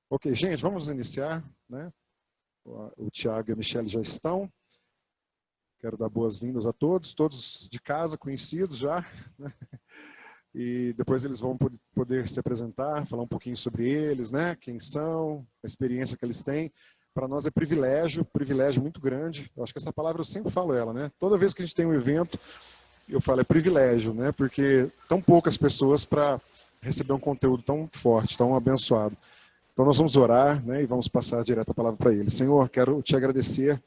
Ok, gente, vamos iniciar, né? O Tiago e a Michelle já estão. Quero dar boas-vindas a todos, todos de casa, conhecidos já, né? E depois eles vão poder se apresentar, falar um pouquinho sobre eles, né? Quem são, a experiência que eles têm. Para nós é privilégio muito grande. Eu acho que essa palavra eu sempre falo ela, né? Toda vez que a gente tem um evento, eu falo é privilégio, né? Porque tão poucas pessoas para receber um conteúdo tão forte, tão abençoado. Então nós vamos orar, né, e vamos passar direto a palavra para ele. Senhor, quero te agradecer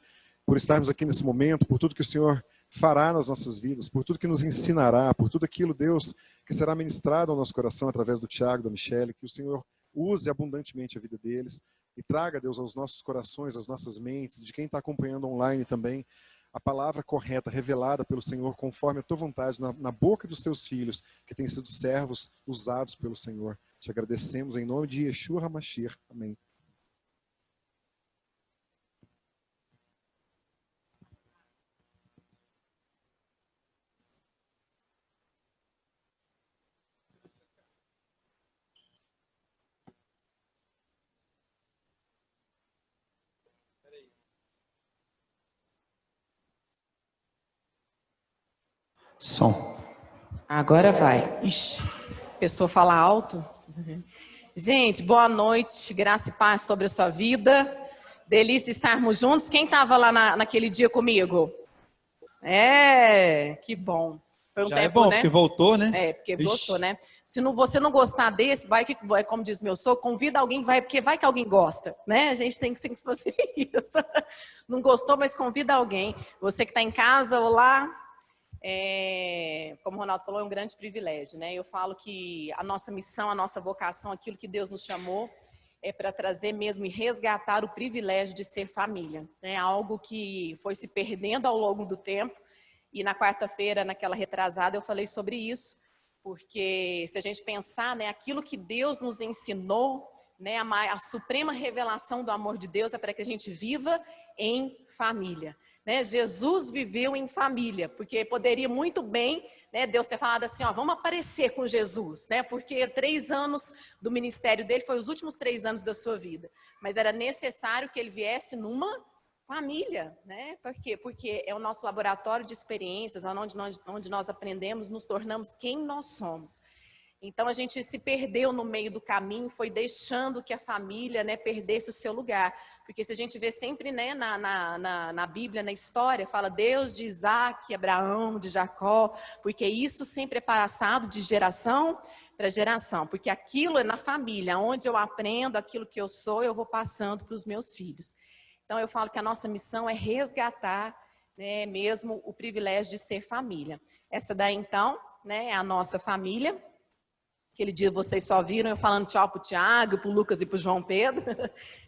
por estarmos aqui nesse momento, por tudo que o Senhor fará nas nossas vidas, por tudo que nos ensinará, por tudo aquilo, Deus, que será ministrado ao nosso coração através do Tiago, da Michelle, que o Senhor use abundantemente a vida deles e traga, Deus, aos nossos corações, às nossas mentes, de quem está acompanhando online também, a palavra correta, revelada pelo Senhor, conforme a tua vontade, na boca dos teus filhos, que têm sido servos usados pelo Senhor. Te agradecemos em nome de Yeshua HaMashiach. Amém. Som. Agora vai. Ixi, a pessoa fala alto. Gente, boa noite, graça e paz sobre a sua vida. Delícia estarmos juntos. Quem estava lá naquele dia comigo? Que bom. Foi um Já tempo, é bom, né? porque voltou, né? Porque gostou, né? Se não, você não gostar desse, vai que, como diz meu sogro, convida alguém, porque vai que alguém gosta, né? A gente tem que sempre fazer isso. Não gostou, mas convida alguém. Você que está em casa ou lá, como o Ronaldo falou, é um grande privilégio, né? Eu falo que a nossa missão, a nossa vocação, aquilo que Deus nos chamou, é para trazer mesmo e resgatar o privilégio de ser família, né? Algo que foi se perdendo ao longo do tempo. E na quarta-feira, naquela retrasada, eu falei sobre isso, porque se a gente pensar, né, aquilo que Deus nos ensinou, né, a suprema revelação do amor de Deus é para que a gente viva em família. Né? Jesus viveu em família, porque poderia muito bem, né, Deus ter falado assim, ó, vamos aparecer com Jesus, né, porque 3 anos do ministério dele foi os últimos 3 anos da sua vida, mas era necessário que ele viesse numa família, né? Por quê? Porque é o nosso laboratório de experiências, onde nós aprendemos, nos tornamos quem nós somos. Então a gente se perdeu no meio do caminho, foi deixando que a família, né, perdesse o seu lugar. Porque se a gente vê sempre, né, na Bíblia, na história, fala Deus de Isaac, Abraão, de Jacó, porque isso sempre é passado de geração para geração. Porque aquilo é na família, onde eu aprendo aquilo que eu sou, eu vou passando para os meus filhos. Então eu falo que a nossa missão é resgatar, né, mesmo o privilégio de ser família. Essa daí então, né, é a nossa família. Aquele dia vocês só viram eu falando tchau para o Tiago, para o Lucas e para o João Pedro,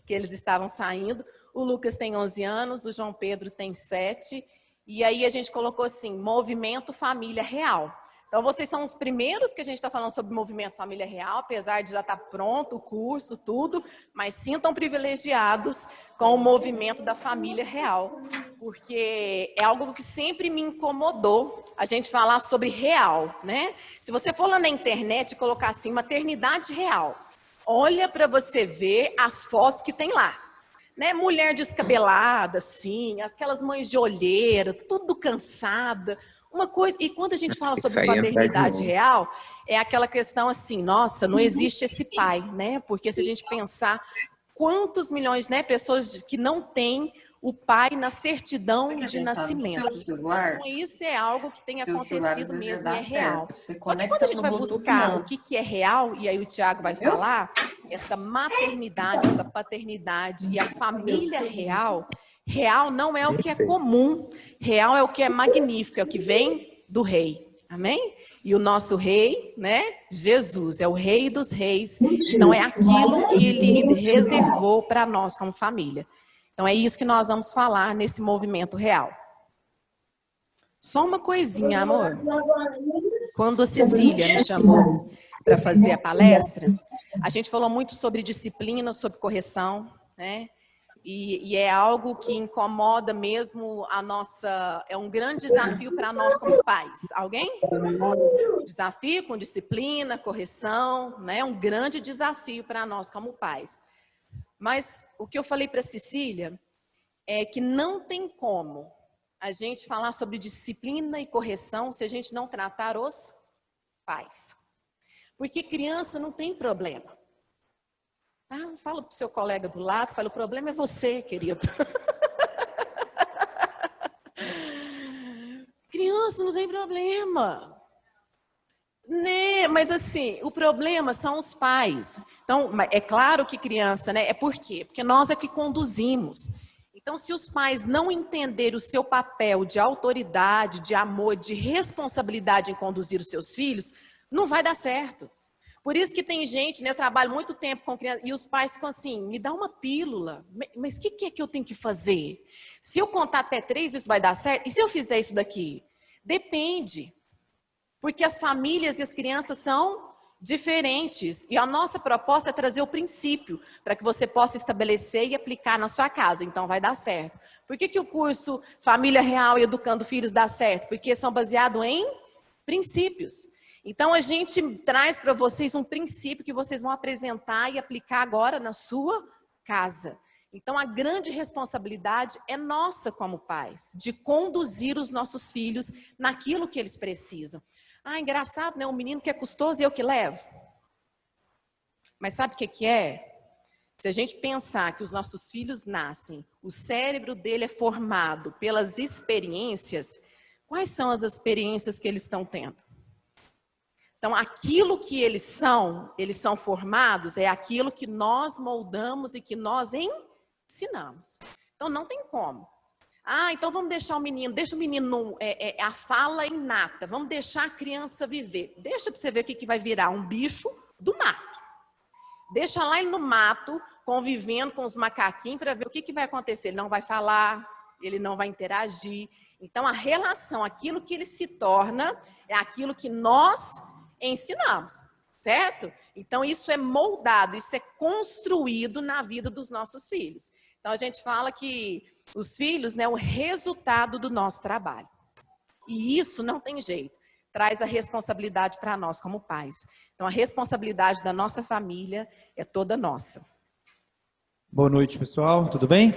que eles estavam saindo. O Lucas tem 11 anos, o João Pedro tem 7. E aí a gente colocou assim, Movimento Família Real. Então vocês são os primeiros que a gente está falando sobre Movimento Família Real, apesar de já estar pronto o curso, tudo, mas sintam privilegiados com o movimento da família real. Porque é algo que sempre me incomodou a gente falar sobre real, né? Se você for lá na internet e colocar assim, maternidade real, olha para você ver as fotos que tem lá. Né? Mulher descabelada, assim, aquelas mães de olheira, tudo cansada. Uma coisa, e quando a gente fala sobre paternidade real, é aquela questão assim, nossa, não existe esse pai, né? Porque se a gente pensar quantos milhões, né, pessoas que não têm o pai na certidão de nascimento. Então, isso é algo que tem acontecido mesmo e é real. Só que quando a gente vai buscar o que é real, e aí o Tiago vai falar, essa maternidade, essa paternidade e a família real, real não é o que é comum, real é o que é magnífico, é o que vem do rei. Amém? E o nosso rei, né? Jesus, é o rei dos reis. Então, é aquilo que ele reservou para nós como família. Então, é isso que nós vamos falar nesse movimento real. Só uma coisinha, amor. Quando a Cecília me chamou para fazer a palestra, a gente falou muito sobre disciplina, sobre correção, né? E é algo que incomoda mesmo a nossa... É um grande desafio para nós como pais. Alguém? Desafio com disciplina, correção, né? Um grande desafio para nós como pais. Mas o que eu falei para Cecília é que não tem como a gente falar sobre disciplina e correção se a gente não tratar os pais. Porque criança não tem problema. Ah, fala para o seu colega do lado, fala, o problema é você, querido. Criança não tem problema. Né? Mas assim, o problema são os pais. Então, é claro que criança, né? É por quê? Porque nós é que conduzimos. Então, se os pais não entenderem o seu papel de autoridade, de amor, de responsabilidade em conduzir os seus filhos, não vai dar certo. Por isso que tem gente, né? Eu trabalho muito tempo com criança e os pais ficam assim, me dá uma pílula. Mas o que é que eu tenho que fazer? Se eu contar até 3, isso vai dar certo? E se eu fizer isso daqui? Depende. Porque as famílias e as crianças são diferentes. E a nossa proposta é trazer o princípio para que você possa estabelecer e aplicar na sua casa. Então vai dar certo. Por que o curso Família Real e Educando Filhos dá certo? Porque são baseados em princípios. Então a gente traz para vocês um princípio que vocês vão apresentar e aplicar agora na sua casa. Então a grande responsabilidade é nossa como pais, de conduzir os nossos filhos naquilo que eles precisam. Ah, engraçado, né? Um menino que é custoso e eu que levo. Mas sabe o que é? Se a gente pensar que os nossos filhos nascem, o cérebro dele é formado pelas experiências, quais são as experiências que eles estão tendo? Então, aquilo que eles são formados, é aquilo que nós moldamos e que nós ensinamos. Então, não tem como. Ah, então vamos deixar o menino, deixa o menino, a fala inata, vamos deixar a criança viver. Deixa para você ver o que vai virar, um bicho do mato. Deixa lá ele no mato, convivendo com os macaquinhos, para ver o que vai acontecer. Ele não vai falar, ele não vai interagir. Então, a relação, aquilo que ele se torna, é aquilo que nós ensinamos, certo? Então, isso é moldado, isso é construído na vida dos nossos filhos. Então, a gente fala que os filhos, né, é o resultado do nosso trabalho. E isso não tem jeito. Traz a responsabilidade para nós como pais. Então, a responsabilidade da nossa família é toda nossa. Boa noite, pessoal. Tudo bem?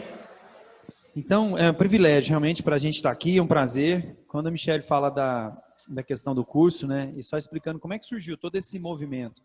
Então, é um privilégio realmente para a gente estar aqui, é um prazer. Quando a Michelle fala da questão do curso, né, e só explicando como é que surgiu todo esse movimento.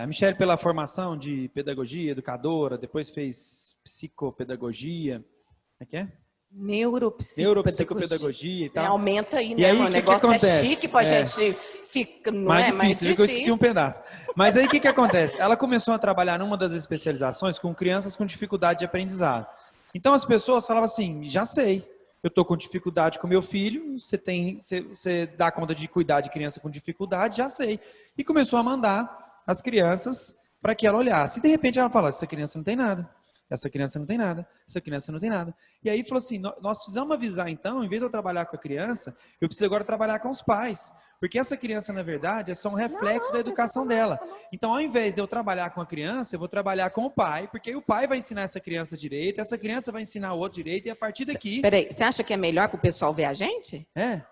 A Michelle, pela formação de pedagogia, educadora, depois fez psicopedagogia, como é que é? Neuropsicopedagogia e tal. Aumenta aí, né? E aí, o negócio que é chique pra gente ficar, não mais é? Difícil, Mais difícil. Eu esqueci um pedaço. Mas aí o que acontece? Ela começou a trabalhar numa das especializações com crianças com dificuldade de aprendizado. Então as pessoas falavam assim, já sei, eu estou com dificuldade com meu filho, você dá conta de cuidar de criança com dificuldade, já sei. E começou a mandar as crianças para que ela olhasse. E de repente ela fala, essa criança não tem nada. Essa criança não tem nada, essa criança não tem nada. E aí falou assim, nós precisamos avisar então, em vez de eu trabalhar com a criança, eu preciso agora trabalhar com os pais. Porque essa criança, na verdade, é só um reflexo da educação dela. Então, ao invés de eu trabalhar com a criança, eu vou trabalhar com o pai, porque aí o pai vai ensinar essa criança direito, essa criança vai ensinar o outro direito, e a partir daqui... Peraí, você acha que é melhor para o pessoal ver a gente? É.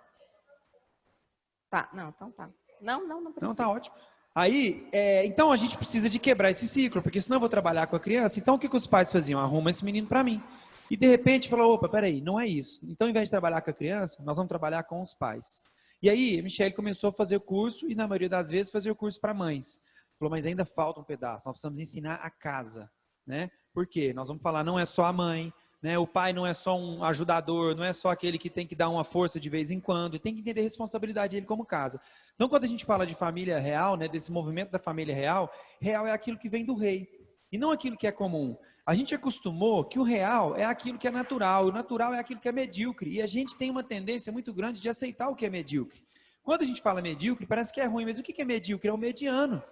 Tá, não, então tá. Não precisa. Não, tá ótimo. Aí, então a gente precisa de quebrar esse ciclo, porque senão eu vou trabalhar com a criança. Então o que os pais faziam? Arruma esse menino para mim. E de repente falou, opa, peraí, não é isso. Então ao invés de trabalhar com a criança, nós vamos trabalhar com os pais. E aí a Michelle começou a fazer o curso e na maioria das vezes fazer o curso para mães. Falou, mas ainda falta um pedaço, nós precisamos ensinar a casa, né? Por quê? Nós vamos falar, não é só a mãe, né? O pai não é só um ajudador, não é só aquele que tem que dar uma força de vez em quando, tem que entender a responsabilidade dele como casa. Então, quando a gente fala de família real, né, desse movimento da família real, real é aquilo que vem do rei, e não aquilo que é comum. A gente acostumou que o real é aquilo que é natural, o natural é aquilo que é medíocre, e a gente tem uma tendência muito grande de aceitar o que é medíocre. Quando a gente fala medíocre, parece que é ruim, mas o que é medíocre? É o mediano.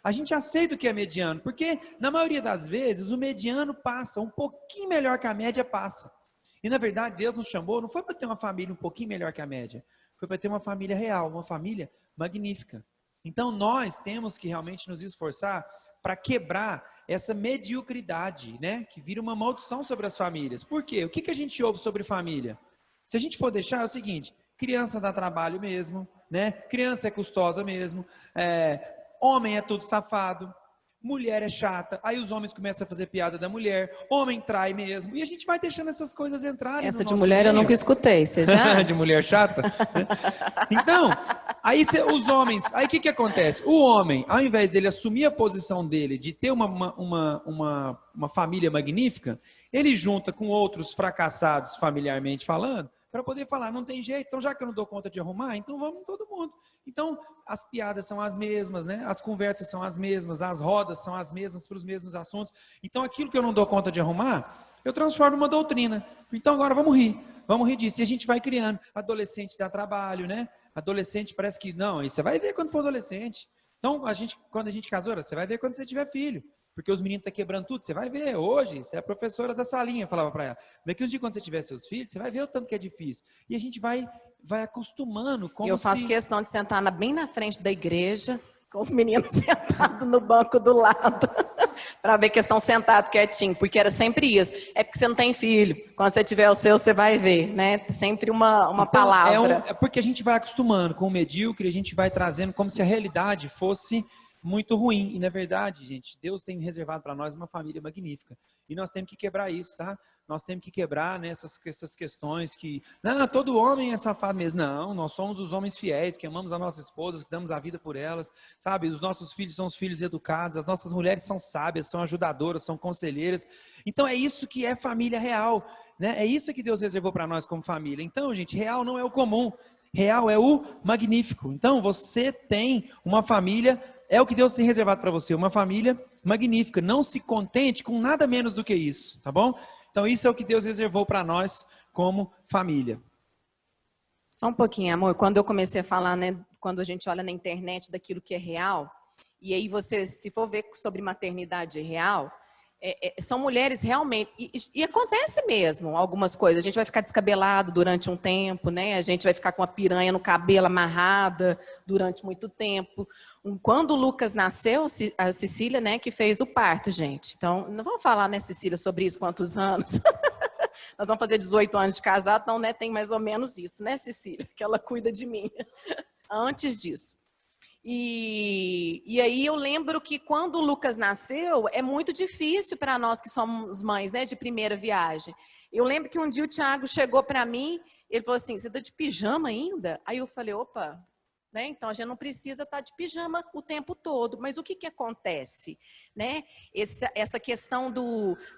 A gente aceita o que é mediano, porque na maioria das vezes o mediano passa, um pouquinho melhor que a média passa. E na verdade Deus nos chamou, não foi para ter uma família um pouquinho melhor que a média, foi para ter uma família real, uma família magnífica. Então nós temos que realmente nos esforçar para quebrar essa mediocridade, né, que vira uma maldição sobre as famílias. Por quê? O que a gente ouve sobre família? Se a gente for deixar é o seguinte, criança dá trabalho mesmo, né? Criança é custosa mesmo, homem é tudo safado, mulher é chata, aí os homens começam a fazer piada da mulher, homem trai mesmo, e a gente vai deixando essas coisas entrarem Essa no de nosso mulher eu meio. nunca escutei, você já? De mulher chata, né? Então, aí os homens, aí o que acontece? O homem, ao invés dele assumir a posição dele de ter uma família magnífica, ele junta com outros fracassados familiarmente falando, para poder falar, não tem jeito, então já que eu não dou conta de arrumar, então vamos todo mundo. Então, as piadas são as mesmas, né? As conversas são as mesmas, as rodas são as mesmas para os mesmos assuntos. Então, aquilo que eu não dou conta de arrumar, eu transformo em uma doutrina. Então, agora vamos rir disso. E a gente vai criando. Adolescente dá trabalho, né? Adolescente parece que, não, aí você vai ver quando for adolescente. Então, quando a gente casou, você vai ver quando você tiver filho. Porque os meninos estão quebrando tudo, você vai ver hoje, você é a professora da salinha, falava para ela. Daqui uns dias, quando você tiver seus filhos, você vai ver o tanto que é difícil. E a gente vai acostumando. Como eu faço questão de sentar bem na frente da igreja, com os meninos sentados no banco do lado, para ver que eles estão sentados quietinho, porque era sempre isso. É porque você não tem filho. Quando você tiver o seu, você vai ver, né? Sempre uma então, palavra. É porque a gente vai acostumando com o medíocre, a gente vai trazendo como se a realidade fosse muito ruim. E, na verdade, gente, Deus tem reservado para nós uma família magnífica. E nós temos que quebrar isso, tá? Nós temos que quebrar, né, essas questões que... Não, todo homem é safado mesmo. Não, nós somos os homens fiéis, que amamos as nossas esposas, que damos a vida por elas, sabe? Os nossos filhos são os filhos educados, as nossas mulheres são sábias, são ajudadoras, são conselheiras. Então, é isso que é família real, né? É isso que Deus reservou para nós como família. Então, gente, real não é o comum. Real é o magnífico. Então, você tem uma família... É o que Deus tem reservado para você, uma família magnífica. Não se contente com nada menos do que isso, tá bom? Então, isso é o que Deus reservou para nós como família. Só um pouquinho, amor. Quando eu comecei a falar, né, quando a gente olha na internet daquilo que é real, e aí você, se for ver sobre maternidade real, são mulheres realmente, e acontece mesmo algumas coisas, a gente vai ficar descabelado durante um tempo, né? A gente vai ficar com a piranha no cabelo amarrada durante muito tempo. Quando o Lucas nasceu, a Cecília, né, que fez o parto, gente. Então, não vamos falar, né, Cecília, sobre isso quantos anos. Nós vamos fazer 18 anos de casado, então, né, tem mais ou menos isso, né, Cecília? Que ela cuida de mim antes disso. E aí eu lembro que quando o Lucas nasceu, é muito difícil para nós que somos mães, né, de primeira viagem. Eu lembro que um dia o Thiago chegou para mim, ele falou assim, você está de pijama ainda? Aí eu falei, opa, né, então a gente não precisa estar de pijama o tempo todo. Mas o que acontece? Né? Essa questão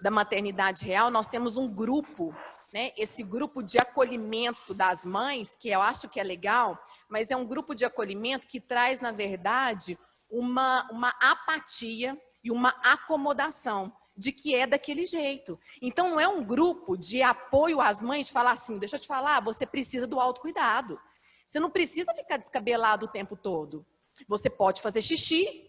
da maternidade real, nós temos um grupo, né, esse grupo de acolhimento das mães, que eu acho que é legal, mas é um grupo de acolhimento que traz, na verdade, uma apatia e uma acomodação de que é daquele jeito. Então, não é um grupo de apoio às mães de falar assim, deixa eu te falar, você precisa do autocuidado. Você não precisa ficar descabelado o tempo todo. Você pode fazer xixi,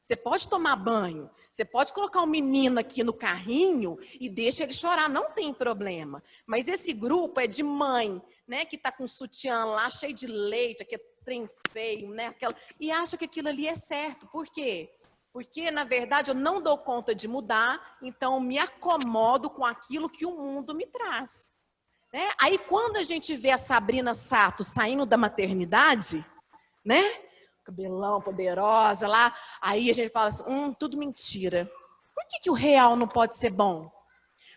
você pode tomar banho, você pode colocar um menino aqui no carrinho e deixa ele chorar, não tem problema. Mas esse grupo é de mãe, né, que está com sutiã lá, cheio de leite, aquele trem feio, né, e acha que aquilo ali é certo. Por quê? Porque, na verdade, eu não dou conta de mudar, então me acomodo com aquilo que o mundo me traz. Né? Aí, quando a gente vê a Sabrina Sato saindo da maternidade, né, cabelão, poderosa lá, aí a gente fala assim, tudo mentira. Por que o real não pode ser bom?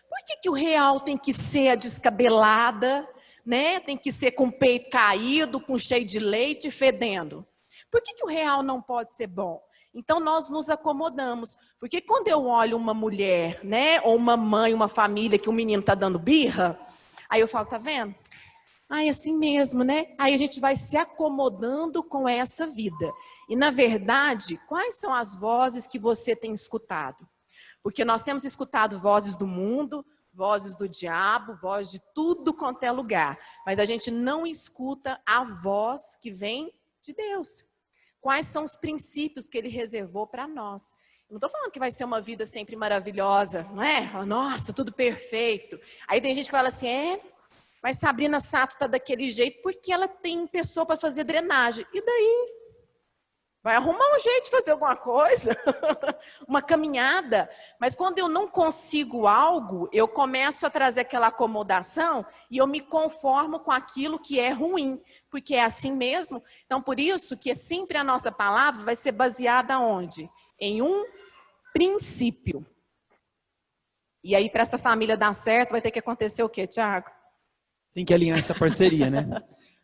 Por que o real tem que ser a descabelada, né? Tem que ser com o peito caído, com cheio de leite, fedendo? Por que o real não pode ser bom? Então, nós nos acomodamos. Porque quando eu olho uma mulher, né, ou uma mãe, uma família, que o menino está dando birra, aí eu falo, tá vendo? Ai, assim mesmo, né? Aí a gente vai se acomodando com essa vida. E, na verdade, quais são as vozes que você tem escutado? Porque nós temos escutado vozes do mundo, vozes do diabo, vozes de tudo quanto é lugar. Mas a gente não escuta a voz que vem de Deus. Quais são os princípios que Ele reservou para nós? Não estou falando que vai ser uma vida sempre maravilhosa, não é? Nossa, tudo perfeito. Aí tem gente que fala assim, mas Sabrina Sato está daquele jeito porque ela tem pessoa para fazer drenagem. E daí? Vai arrumar um jeito de fazer alguma coisa, uma caminhada. Mas quando eu não consigo algo, eu começo a trazer aquela acomodação e eu me conformo com aquilo que é ruim, porque é assim mesmo. Então, por isso que sempre a nossa palavra vai ser baseada onde? Em um princípio. E aí, para essa família dar certo, vai ter que acontecer o quê, Tiago? Tem que alinhar essa parceria, né?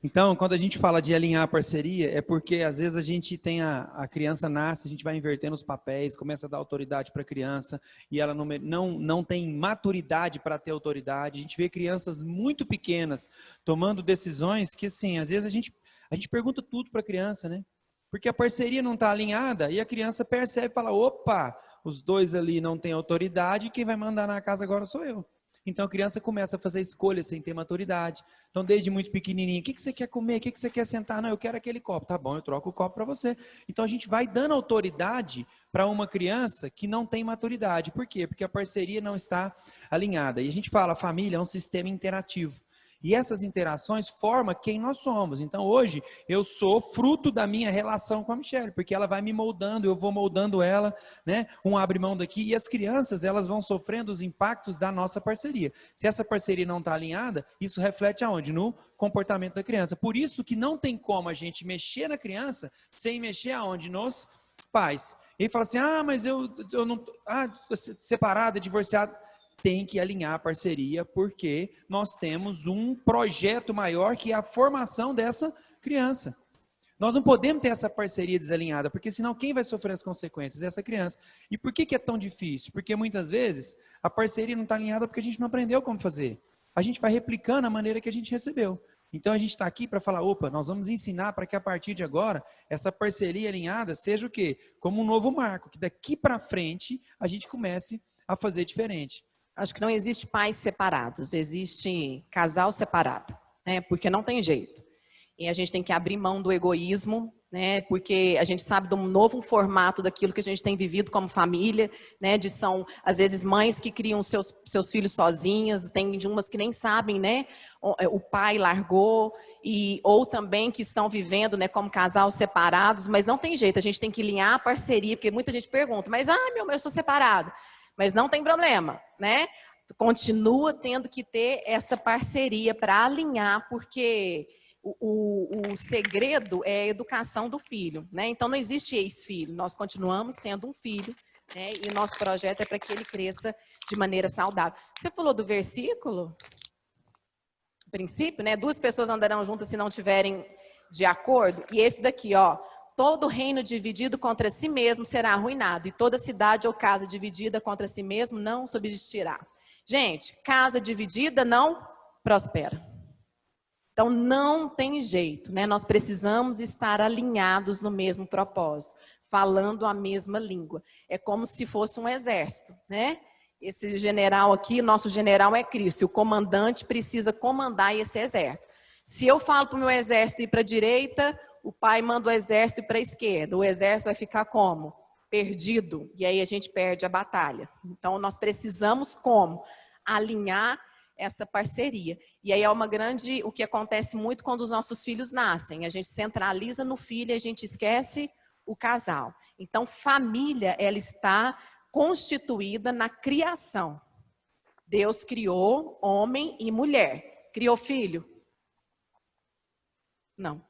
Então, quando a gente fala de alinhar a parceria, é porque às vezes a gente tem a criança nasce, a gente vai invertendo os papéis, começa a dar autoridade para a criança e ela não tem maturidade para ter autoridade. A gente vê crianças muito pequenas tomando decisões que, assim, às vezes a gente pergunta tudo para a criança, né? Porque a parceria não está alinhada e a criança percebe e fala, opa, os dois ali não têm autoridade e quem vai mandar na casa agora sou eu. Então a criança começa a fazer escolhas sem ter maturidade. Então desde muito pequenininho, o que você quer comer? O que você quer sentar? Não, eu quero aquele copo. Tá bom, eu troco o copo para você. Então a gente vai dando autoridade para uma criança que não tem maturidade. Por quê? Porque a parceria não está alinhada. E a gente fala, a família é um sistema interativo. E essas interações formam quem nós somos. Então hoje eu sou fruto da minha relação com a Michelle, porque ela vai me moldando, eu vou moldando ela, né? Um abre mão daqui e as crianças elas vão sofrendo os impactos da nossa parceria. Se essa parceria não está alinhada, isso reflete aonde? No comportamento da criança. Por isso que não tem como a gente mexer na criança sem mexer aonde? Nos pais. Ele fala assim, mas eu não, separada, divorciada. Tem que alinhar a parceria, porque nós temos um projeto maior que é a formação dessa criança. Nós não podemos ter essa parceria desalinhada, porque senão quem vai sofrer as consequências? Essa criança. E por que é tão difícil? Porque muitas vezes a parceria não está alinhada porque a gente não aprendeu como fazer. A gente vai replicando a maneira que a gente recebeu. Então a gente está aqui para falar, opa, nós vamos ensinar para que a partir de agora, essa parceria alinhada seja o quê? Como um novo marco, que daqui para frente a gente comece a fazer diferente. Acho que não existe pais separados, existe casal separado, né? Porque não tem jeito. E a gente tem que abrir mão do egoísmo, né? Porque a gente sabe de um novo formato daquilo que a gente tem vivido como família, né? São, às vezes, mães que criam seus filhos sozinhas, tem de umas que nem sabem, né? O pai largou, ou também que estão vivendo, né, como casal separados, mas não tem jeito, a gente tem que alinhar a parceria, porque muita gente pergunta, mas, eu sou separado. Mas não tem problema, né? Continua tendo que ter essa parceria para alinhar, porque o segredo é a educação do filho, né? Então não existe ex-filho, nós continuamos tendo um filho, né? E o nosso projeto é para que ele cresça de maneira saudável. Você falou do versículo, princípio, né? 2 pessoas andarão juntas se não tiverem de acordo. E esse daqui, ó. Todo reino dividido contra si mesmo será arruinado, e toda cidade ou casa dividida contra si mesmo não subsistirá. Gente, casa dividida não prospera. Então, não tem jeito, né? Nós precisamos estar alinhados no mesmo propósito, falando a mesma língua. É como se fosse um exército, né? Esse general aqui, nosso general é Cristo, o comandante precisa comandar esse exército. Se eu falo para o meu exército ir para a direita, o pai manda o exército para a esquerda. O exército vai ficar como? Perdido. E aí a gente perde a batalha. Então, nós precisamos como? Alinhar essa parceria. E aí é o que acontece muito quando os nossos filhos nascem. A gente centraliza no filho e a gente esquece o casal. Então, família, ela está constituída na criação. Deus criou homem e mulher. Criou filho? Não.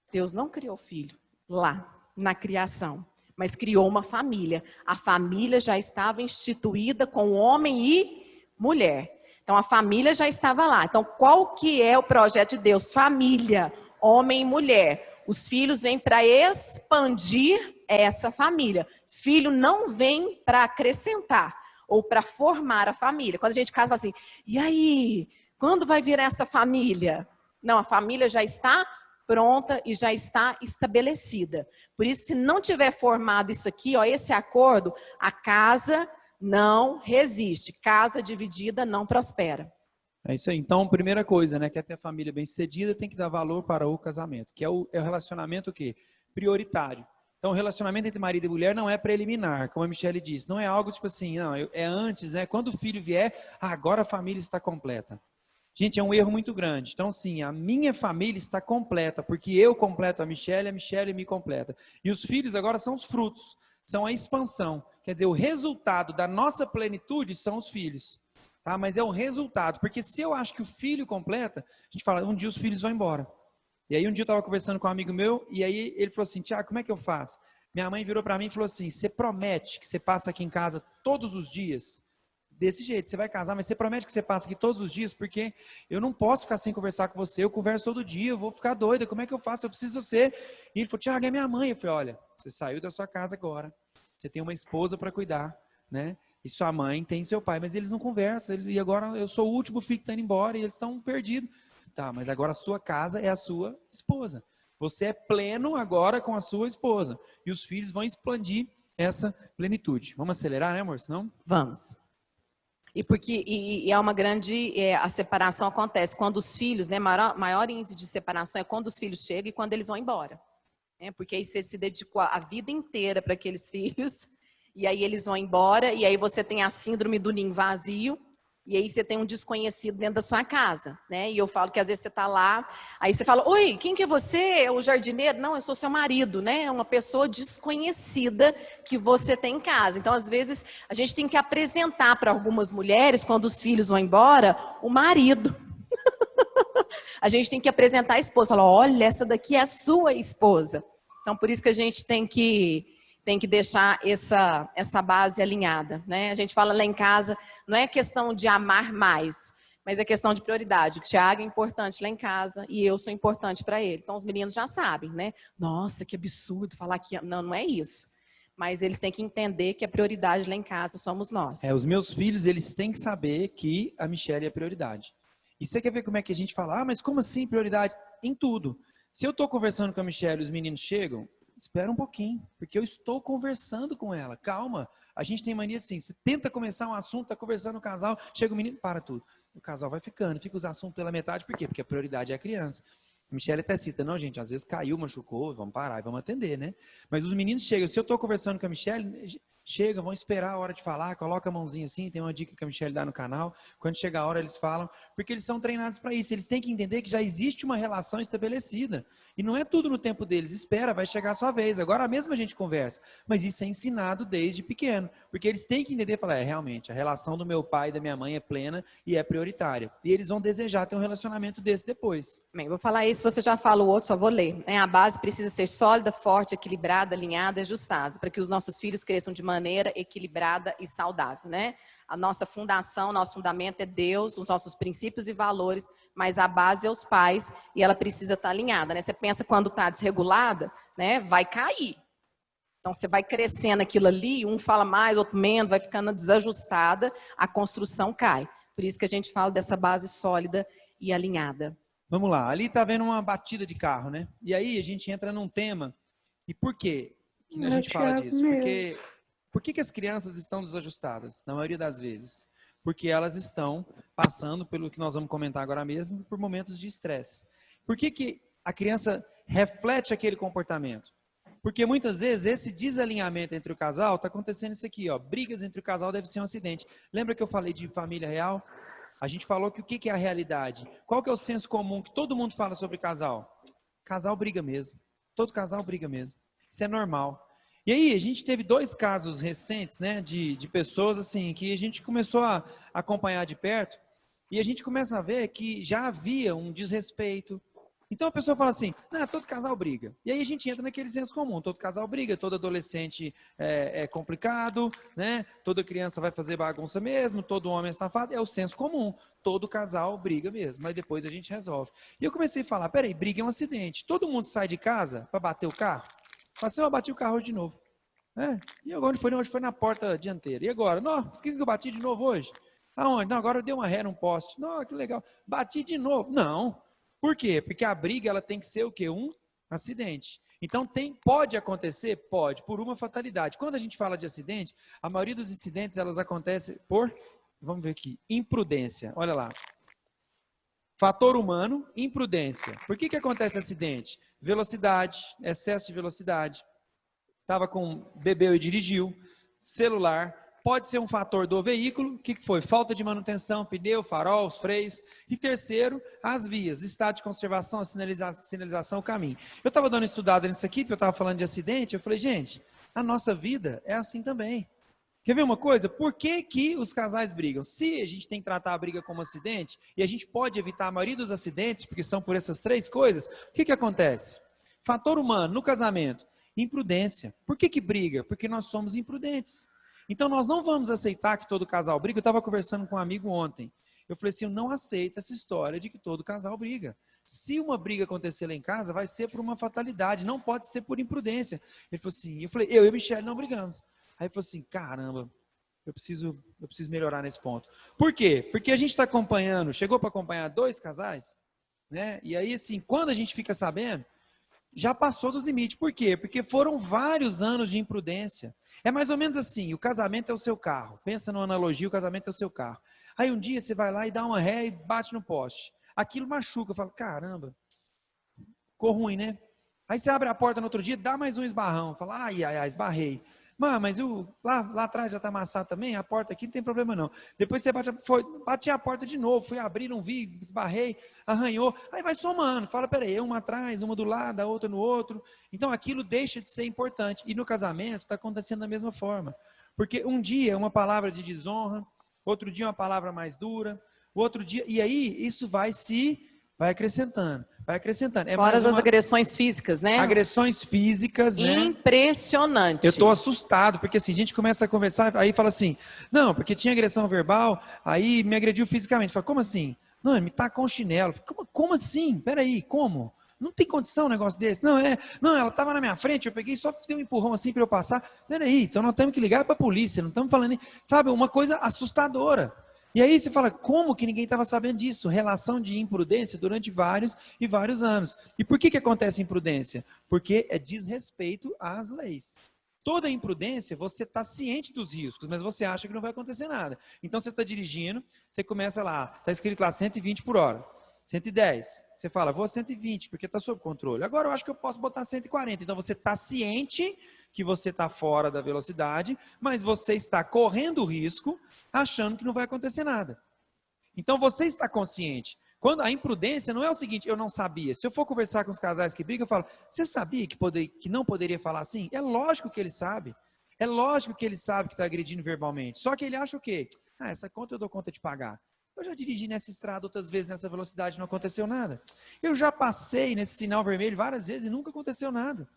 Deus não criou filho lá, na criação, mas criou uma família. A família já estava instituída com homem e mulher. Então, a família já estava lá. Então, qual que é o projeto de Deus? Família, homem e mulher. Os filhos vêm para expandir essa família. Filho não vem para acrescentar ou para formar a família. Quando a gente casa, fala assim, e aí, quando vai vir essa família? Não, a família já está pronta e já está estabelecida. Por isso, se não tiver formado isso aqui, ó, esse acordo, a casa não resiste. Casa dividida não prospera. É isso aí. Então, primeira coisa, né, quer ter a família bem-sucedida, tem que dar valor para o casamento, que é o relacionamento o quê? Prioritário. Então, o relacionamento entre marido e mulher não é preliminar, como a Michelle disse. Não é algo tipo assim, não, é antes, né? Quando o filho vier, agora a família está completa. Gente, é um erro muito grande. Então, sim, a minha família está completa, porque eu completo a Michelle me completa. E os filhos agora são os frutos, são a expansão. Quer dizer, o resultado da nossa plenitude são os filhos. Tá? Mas é o resultado, porque se eu acho que o filho completa, a gente fala, um dia os filhos vão embora. E aí um dia eu estava conversando com um amigo meu, e aí ele falou assim, Tiago, como é que eu faço? Minha mãe virou para mim e falou assim, você promete que você passa aqui em casa todos os dias? Desse jeito, você vai casar, mas você promete que você passa aqui todos os dias? Porque eu não posso ficar sem conversar com você, eu converso todo dia, eu vou ficar doida, como é que eu faço? Eu preciso de você. E ele falou, Tiago, é minha mãe. Eu falei, olha, você saiu da sua casa agora, você tem uma esposa para cuidar, né? E sua mãe tem seu pai, mas eles não conversam, e agora eu sou o último filho que está indo embora, e eles estão perdidos. Tá, mas agora a sua casa é a sua esposa. Você é pleno agora com a sua esposa. E os filhos vão expandir essa plenitude. Vamos acelerar, né, amor? Senão... Vamos. E é uma grande, a separação acontece quando os filhos, né, maior índice de separação é quando os filhos chegam e quando eles vão embora. Porque aí você se dedicou a vida inteira para aqueles filhos, e aí eles vão embora, e aí você tem a síndrome do ninho vazio, e aí você tem um desconhecido dentro da sua casa, né? E eu falo que às vezes você está lá, aí você fala, oi, quem que é você? É o jardineiro? Não, eu sou seu marido, né? É uma pessoa desconhecida que você tem em casa. Então, às vezes, a gente tem que apresentar para algumas mulheres, quando os filhos vão embora, o marido. A gente tem que apresentar a esposa, falar, olha, essa daqui é a sua esposa. Então, por isso que a gente tem que deixar essa base alinhada, né? A gente fala lá em casa, não é questão de amar mais, mas é questão de prioridade. O Tiago é importante lá em casa e eu sou importante para ele. Então, os meninos já sabem, né? Nossa, que absurdo falar que... Não, não é isso. Mas eles têm que entender que a prioridade lá em casa somos nós. Os meus filhos, eles têm que saber que a Michelle é prioridade. E você quer ver como é que a gente fala, mas como assim prioridade? Em tudo. Se eu estou conversando com a Michelle e os meninos chegam, espera um pouquinho, porque eu estou conversando com ela. Calma, a gente tem mania assim, você tenta começar um assunto, está conversando com o casal, chega o menino, para tudo. O casal vai ficando, fica os assuntos pela metade, por quê? Porque a prioridade é a criança. A Michelle até cita, não gente, às vezes caiu, machucou, vamos parar e vamos atender, né? Mas os meninos chegam, se eu estou conversando com a Michelle, chegam, vão esperar a hora de falar, coloca a mãozinha assim, tem uma dica que a Michelle dá no canal, quando chega a hora eles falam, porque eles são treinados para isso, eles têm que entender que já existe uma relação estabelecida, e não é tudo no tempo deles, espera, vai chegar a sua vez, agora mesmo a gente conversa, mas isso é ensinado desde pequeno, porque eles têm que entender e falar, realmente, a relação do meu pai e da minha mãe é plena e é prioritária, e eles vão desejar ter um relacionamento desse depois. Bem, vou falar isso, você já fala o outro, só vou ler. A base precisa ser sólida, forte, equilibrada, alinhada, ajustada, para que os nossos filhos cresçam de maneira equilibrada e saudável, né? A nossa fundação, nosso fundamento é Deus, os nossos princípios e valores, mas a base é os pais e ela precisa estar alinhada, né? Você pensa quando está desregulada, né? Vai cair. Então você vai crescendo aquilo ali, um fala mais, outro menos, vai ficando desajustada, a construção cai. Por isso que a gente fala dessa base sólida e alinhada. Vamos lá, ali está vendo uma batida de carro, né? E aí a gente entra num tema, e por quê que a gente fala disso? Porque... Por que as crianças estão desajustadas? Na maioria das vezes. Porque elas estão passando, pelo que nós vamos comentar agora mesmo, por momentos de estresse. Por que a criança reflete aquele comportamento? Porque muitas vezes esse desalinhamento entre o casal está acontecendo isso aqui, ó, brigas entre o casal deve ser um acidente. Lembra que eu falei de família real? A gente falou que o que é a realidade? Qual que é o senso comum que todo mundo fala sobre casal? Casal briga mesmo. Todo casal briga mesmo. Isso é normal. E aí, a gente teve 2 casos recentes, né, de pessoas assim, que a gente começou a acompanhar de perto, e a gente começa a ver que já havia um desrespeito. Então a pessoa fala assim, todo casal briga. E aí a gente entra naquele senso comum, todo casal briga, todo adolescente é complicado, né? Toda criança vai fazer bagunça mesmo, todo homem é safado, é o senso comum, todo casal briga mesmo, mas depois a gente resolve. E eu comecei a falar, peraí, briga é um acidente, todo mundo sai de casa para bater o carro? Passei, eu bati o carro hoje de novo. E agora onde foi? Não, hoje foi na porta dianteira. E agora? Não, esqueci que eu bati de novo hoje. Aonde? Não, agora eu dei uma ré num poste. Não, que legal. Bati de novo. Não. Por quê? Porque a briga ela tem que ser o quê? Um acidente. Então pode acontecer? Pode, por uma fatalidade. Quando a gente fala de acidente, a maioria dos incidentes elas acontecem por, vamos ver aqui, imprudência. Olha lá. Fator humano, imprudência. Por que acontece acidente? Velocidade, excesso de velocidade. Estava com bebeu e dirigiu. Celular. Pode ser um fator do veículo. O que foi? Falta de manutenção, pneu, farol, os freios. E terceiro, as vias. O estado de conservação, a sinalização, o caminho. Eu estava dando estudada nisso aqui, porque eu estava falando de acidente. Eu falei, gente, a nossa vida é assim também. Quer ver uma coisa? Por que os casais brigam? Se a gente tem que tratar a briga como acidente, e a gente pode evitar a maioria dos acidentes, porque são por essas 3 coisas, o que acontece? Fator humano, no casamento, Imprudência. Por que que briga? Porque nós somos imprudentes. Então nós não vamos aceitar que todo casal briga. Eu estava conversando com um amigo ontem. Eu falei assim, eu não aceito essa história de que todo casal briga. Se uma briga acontecer lá em casa, vai ser por uma fatalidade, não pode ser por imprudência. Ele falou assim, eu falei, eu e a Michelle não brigamos. Aí ele falou assim, caramba, eu preciso melhorar nesse ponto. Por quê? Porque a gente está acompanhando, chegou para acompanhar 2 casais, né? E aí, assim, quando a gente fica sabendo, já passou dos limites. Por quê? Porque foram vários anos de imprudência. É mais ou menos assim, o casamento é o seu carro. Pensa numa analogia, o casamento é o seu carro. Aí um dia você vai lá e dá uma ré e bate no poste. Aquilo machuca, fala, caramba, ficou ruim, né? Aí você abre a porta no outro dia, dá mais um esbarrão. Fala, ai, esbarrei. Mas lá atrás já está amassado também, a porta aqui não tem problema não. Depois você bate a porta de novo, fui abrir, não vi, esbarrei, arranhou. Aí vai somando, fala, peraí, uma atrás, uma do lado, a outra no outro. Então aquilo deixa de ser importante. E no casamento está acontecendo da mesma forma. Porque um dia uma palavra de desonra, outro dia uma palavra mais dura, outro dia, e aí isso vai acrescentando. Fora as agressões físicas, né? Agressões físicas, né? Impressionante. Eu estou assustado, porque assim, a gente começa a conversar, aí fala assim, não, porque tinha agressão verbal, aí me agrediu fisicamente. Fala, como assim? Não, ele me tacou um chinelo. Como assim? Peraí, como? Não tem condição um negócio desse. Não, ela estava na minha frente, eu peguei, só dei um empurrão assim para eu passar. Peraí, então nós temos que ligar para a polícia, não estamos falando, sabe, uma coisa assustadora. E aí você fala, como que ninguém estava sabendo disso? Relação de imprudência durante vários e vários anos. E por que acontece imprudência? Porque é desrespeito às leis. Toda imprudência, você está ciente dos riscos, mas você acha que não vai acontecer nada. Então você está dirigindo, você começa lá, está escrito lá 120 por hora, 110. Você fala, vou a 120, porque está sob controle. Agora eu acho que eu posso botar 140. Então você está ciente que você está fora da velocidade, mas você está correndo o risco, achando que não vai acontecer nada. Então você está consciente. Quando a imprudência não é o seguinte, eu não sabia. Se eu for conversar com os casais que brigam, eu falo, você sabia que não poderia falar assim? É lógico que ele sabe. É lógico que ele sabe que está agredindo verbalmente. Só que ele acha o quê? Essa conta eu dou conta de pagar. Eu já dirigi nessa estrada outras vezes nessa velocidade, não aconteceu nada. Eu já passei nesse sinal vermelho várias vezes e nunca aconteceu nada.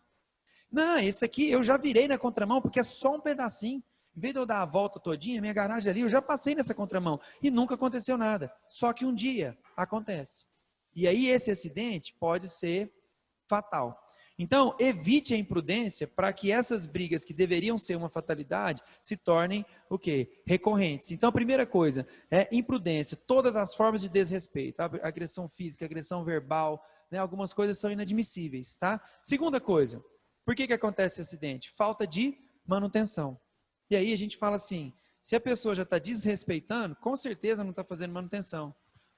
Não, esse aqui eu já virei na contramão porque é só um pedacinho. Em vez de eu dar a volta todinha, minha garagem ali, eu já passei nessa contramão e nunca aconteceu nada. Só que um dia acontece. E aí esse acidente pode ser fatal. Então, evite a imprudência para que essas brigas que deveriam ser uma fatalidade se tornem o quê? Recorrentes. Então, a primeira coisa é imprudência, todas as formas de desrespeito, tá? Agressão física, agressão verbal, né? Algumas coisas são inadmissíveis, tá? Segunda coisa, por que acontece esse acidente? Falta de manutenção. E aí a gente fala assim, se a pessoa já está desrespeitando, com certeza não está fazendo manutenção.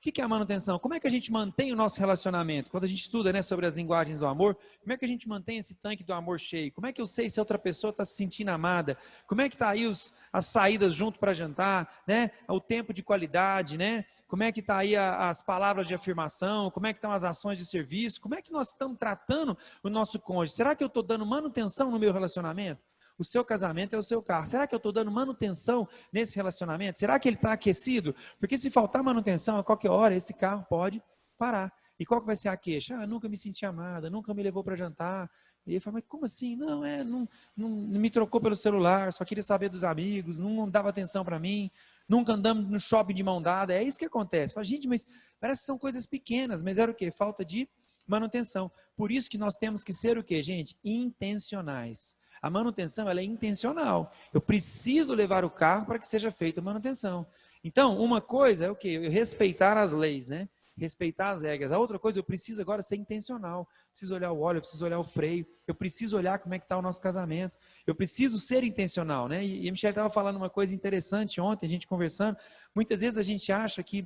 O que é a manutenção? Como é que a gente mantém o nosso relacionamento? Quando a gente estuda, né, sobre as linguagens do amor, como é que a gente mantém esse tanque do amor cheio? Como é que eu sei se a outra pessoa está se sentindo amada? Como é que está aí as saídas junto para jantar, né? O tempo de qualidade, né? Como é que está aí as palavras de afirmação? Como é que estão as ações de serviço? Como é que nós estamos tratando o nosso cônjuge? Será que eu estou dando manutenção no meu relacionamento? O seu casamento é o seu carro. Será que eu estou dando manutenção nesse relacionamento? Será que ele está aquecido? Porque se faltar manutenção, a qualquer hora, esse carro pode parar. E qual que vai ser a queixa? Nunca me senti amada, nunca me levou para jantar. E ele fala, mas como assim? Não me trocou pelo celular, só queria saber dos amigos, não dava atenção para mim, nunca andamos no shopping de mão dada. É isso que acontece. Fala, gente, mas parece que são coisas pequenas, mas era o quê? Falta de manutenção. Por isso que nós temos que ser o quê, gente? Intencionais. A manutenção, ela é intencional. Eu preciso levar o carro para que seja feita a manutenção. Então, uma coisa é o quê? Eu respeitar as leis, né? Respeitar as regras. A outra coisa, eu preciso agora ser intencional. Preciso olhar o óleo, eu preciso olhar o freio, eu preciso olhar como é que está o nosso casamento. Eu preciso ser intencional, né? E a Michelle estava falando uma coisa interessante ontem, a gente conversando. Muitas vezes a gente acha que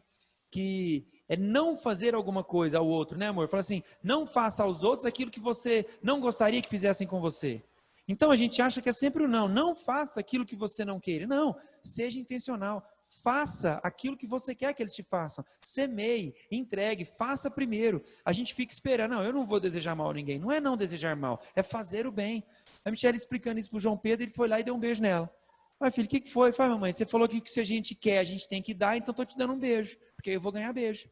é não fazer alguma coisa ao outro, né, amor? Fala assim, não faça aos outros aquilo que você não gostaria que fizessem com você. Então a gente acha que é sempre o não. Não faça aquilo que você não queira. Não, seja intencional. Faça aquilo que você quer que eles te façam. Semeie, entregue, faça primeiro. A gente fica esperando. Não, eu não vou desejar mal a ninguém. Não é não desejar mal, é fazer o bem. A Michelle explicando isso para o João Pedro, ele foi lá e deu um beijo nela. Mas filho, o que foi? Fala, mamãe, você falou que se a gente quer, a gente tem que dar, então estou te dando um beijo, porque eu vou ganhar beijo.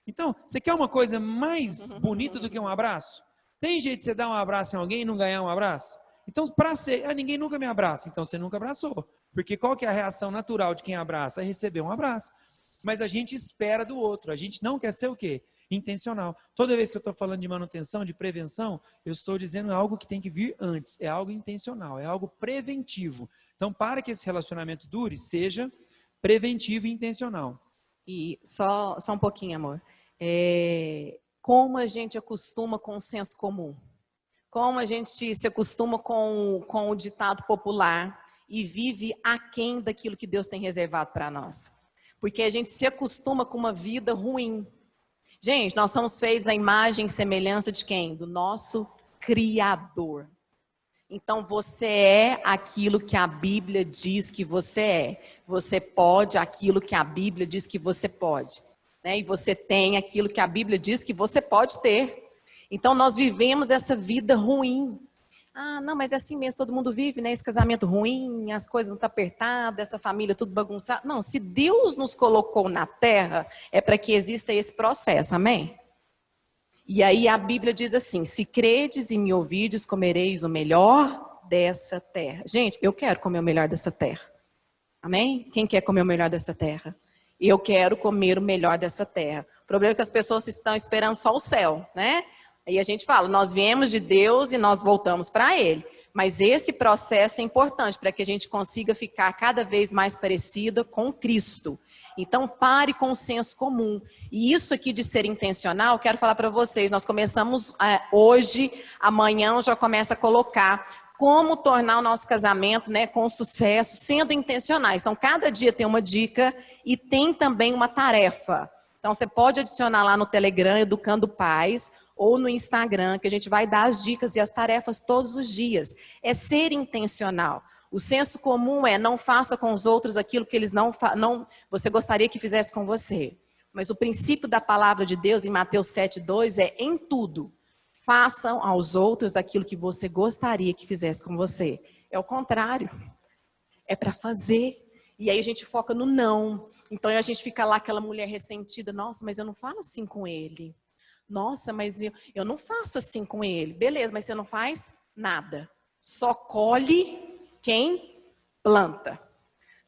Então, você quer uma coisa mais bonita do que um abraço? Tem jeito de você dar um abraço em alguém e não ganhar um abraço? Então, para ser, ninguém nunca me abraça, então você nunca abraçou. Porque qual que é a reação natural de quem abraça? É receber um abraço. Mas a gente espera do outro, a gente não quer ser o quê? Intencional. Toda vez que eu estou falando de manutenção, de prevenção, eu estou dizendo algo que tem que vir antes, é algo intencional, é algo preventivo. Então, para que esse relacionamento dure, seja preventivo e intencional. E só um pouquinho, amor. Como a gente acostuma com o senso comum? Como a gente se acostuma com o ditado popular e vive aquém daquilo que Deus tem reservado para nós? Porque a gente se acostuma com uma vida ruim. Gente, nós somos feitos à imagem e semelhança de quem? Do nosso Criador. Então, você é aquilo que a Bíblia diz que você é. Você pode aquilo que a Bíblia diz que você pode. Né? E você tem aquilo que a Bíblia diz que você pode ter. Então, nós vivemos essa vida ruim. Ah, não, mas é assim mesmo, todo mundo vive, né? Esse casamento ruim, as coisas não estão apertadas, essa família tudo bagunçada. Não, se Deus nos colocou na terra, é para que exista esse processo, amém? E aí a Bíblia diz assim, se credes e me ouvides, comereis o melhor dessa terra. Gente, eu quero comer o melhor dessa terra. Amém? Quem quer comer o melhor dessa terra? Eu quero comer o melhor dessa terra. O problema é que as pessoas estão esperando só o céu, né? Aí a gente fala, nós viemos de Deus e nós voltamos para Ele. Mas esse processo é importante para que a gente consiga ficar cada vez mais parecida com Cristo. Então, pare com o senso comum. E isso aqui de ser intencional, quero falar para vocês, nós começamos hoje, amanhã eu já começo a colocar como tornar o nosso casamento, né, com sucesso, sendo intencionais. Então, cada dia tem uma dica e tem também uma tarefa. Então, você pode adicionar lá no Telegram, Educando Pais, ou no Instagram, que a gente vai dar as dicas e as tarefas todos os dias. É ser intencional. O senso comum é não faça com os outros aquilo que eles não você gostaria que fizesse com você. Mas o princípio da palavra de Deus em Mateus 7:2 é em tudo. Façam aos outros aquilo que você gostaria que fizesse com você. É o contrário. É para fazer. E aí a gente foca no não. Então a gente fica lá aquela mulher ressentida. Nossa, mas eu não falo assim com ele. Nossa, mas eu não faço assim com ele. Beleza, mas você não faz nada. Só colhe quem planta.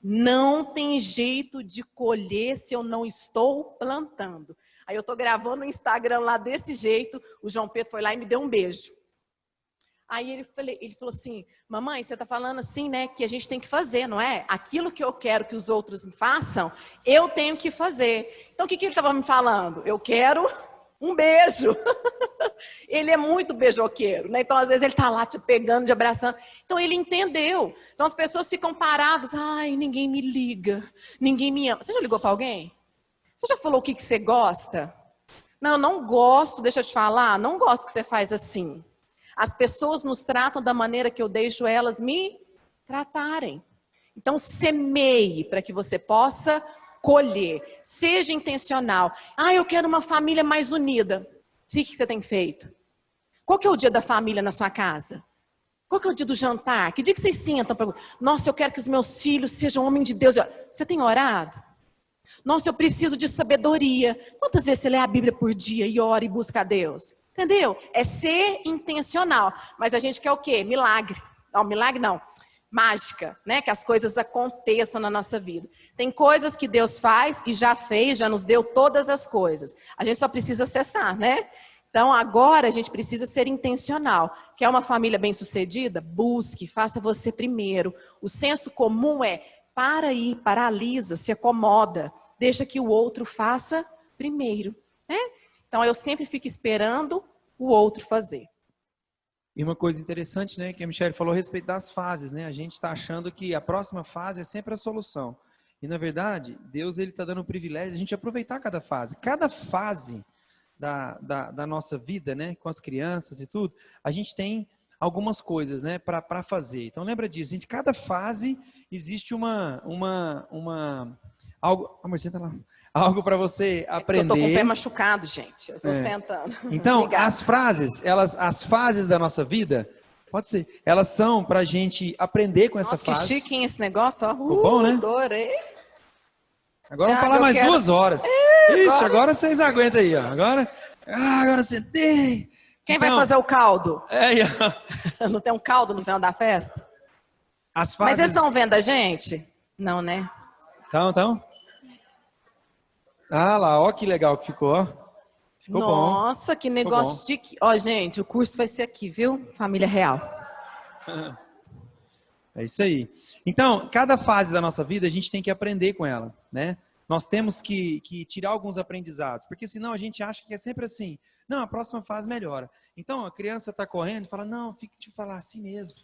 Não tem jeito de colher se eu não estou plantando. Aí eu estou gravando o Instagram lá desse jeito. O João Pedro foi lá e me deu um beijo. Aí ele falou assim, mamãe, você está falando assim, né, que a gente tem que fazer, não é? Aquilo que eu quero que os outros façam, eu tenho que fazer. Então o que ele estava me falando? Eu quero um beijo. Ele é muito beijoqueiro, né? Então, às vezes, ele está lá te pegando, te abraçando. Então, ele entendeu. Então, as pessoas ficam paradas. Ai, ninguém me liga. Ninguém me ama. Você já ligou para alguém? Você já falou o que você gosta? Não, eu não gosto, deixa eu te falar, não gosto que você faz assim. As pessoas nos tratam da maneira que eu deixo elas me tratarem. Então, semeie para que você possa colher. Seja intencional. Ah, eu quero uma família mais unida. O que você tem feito? Qual que é o dia da família na sua casa? Qual que é o dia do jantar? Que dia que vocês sentam? Nossa, eu quero que os meus filhos sejam homens de Deus. Você tem orado? Nossa, eu preciso de sabedoria. Quantas vezes você lê a Bíblia por dia e ora e busca a Deus? Entendeu? É ser intencional. Mas a gente quer o quê? Milagre. Não, milagre não. Mágica, né? Que as coisas aconteçam na nossa vida. Tem coisas que Deus faz e já fez, já nos deu todas as coisas. A gente só precisa acessar, né? Então, agora a gente precisa ser intencional. Quer uma família bem-sucedida? Busque, faça você primeiro. O senso comum é, para aí, paralisa, se acomoda. Deixa que o outro faça primeiro, né? Então, eu sempre fico esperando o outro fazer. E uma coisa interessante, né, que a Michelle falou a respeito das fases, né? A gente está achando que a próxima fase é sempre a solução. E, na verdade, Deus está dando o privilégio de a gente aproveitar cada fase. Cada fase da nossa vida, né, com as crianças e tudo, a gente tem algumas coisas, né, para fazer. Então, lembra disso. Em cada fase existe algo... Amor, senta lá. Algo para você aprender. Eu tô com o pé machucado, gente. Eu tô sentando. Então, as fases da nossa vida, pode ser, elas são para a gente aprender com essa fase. Que chique esse negócio, ó. Ficou bom, né? Adorei. Agora vamos falar mais 2 horas. Ixi, agora vocês aguentam aí, ó. Agora sentei, Quem vai fazer o caldo? É, Não tem um caldo no final da festa? as fases... Mas eles estão vendo a gente? Não, né? Então. Ah lá, ó que legal que ficou, ó. Ficou Nossa, que negócio chique. Ó, gente, o curso vai ser aqui, viu? Família Real. bom. É isso aí. Então, cada fase da nossa vida a gente tem que aprender com ela, né? Nós temos que tirar alguns aprendizados, porque senão a gente acha que é sempre assim. Não, a próxima fase melhora. Então, a criança está correndo e fala, não, fica te falar assim mesmo.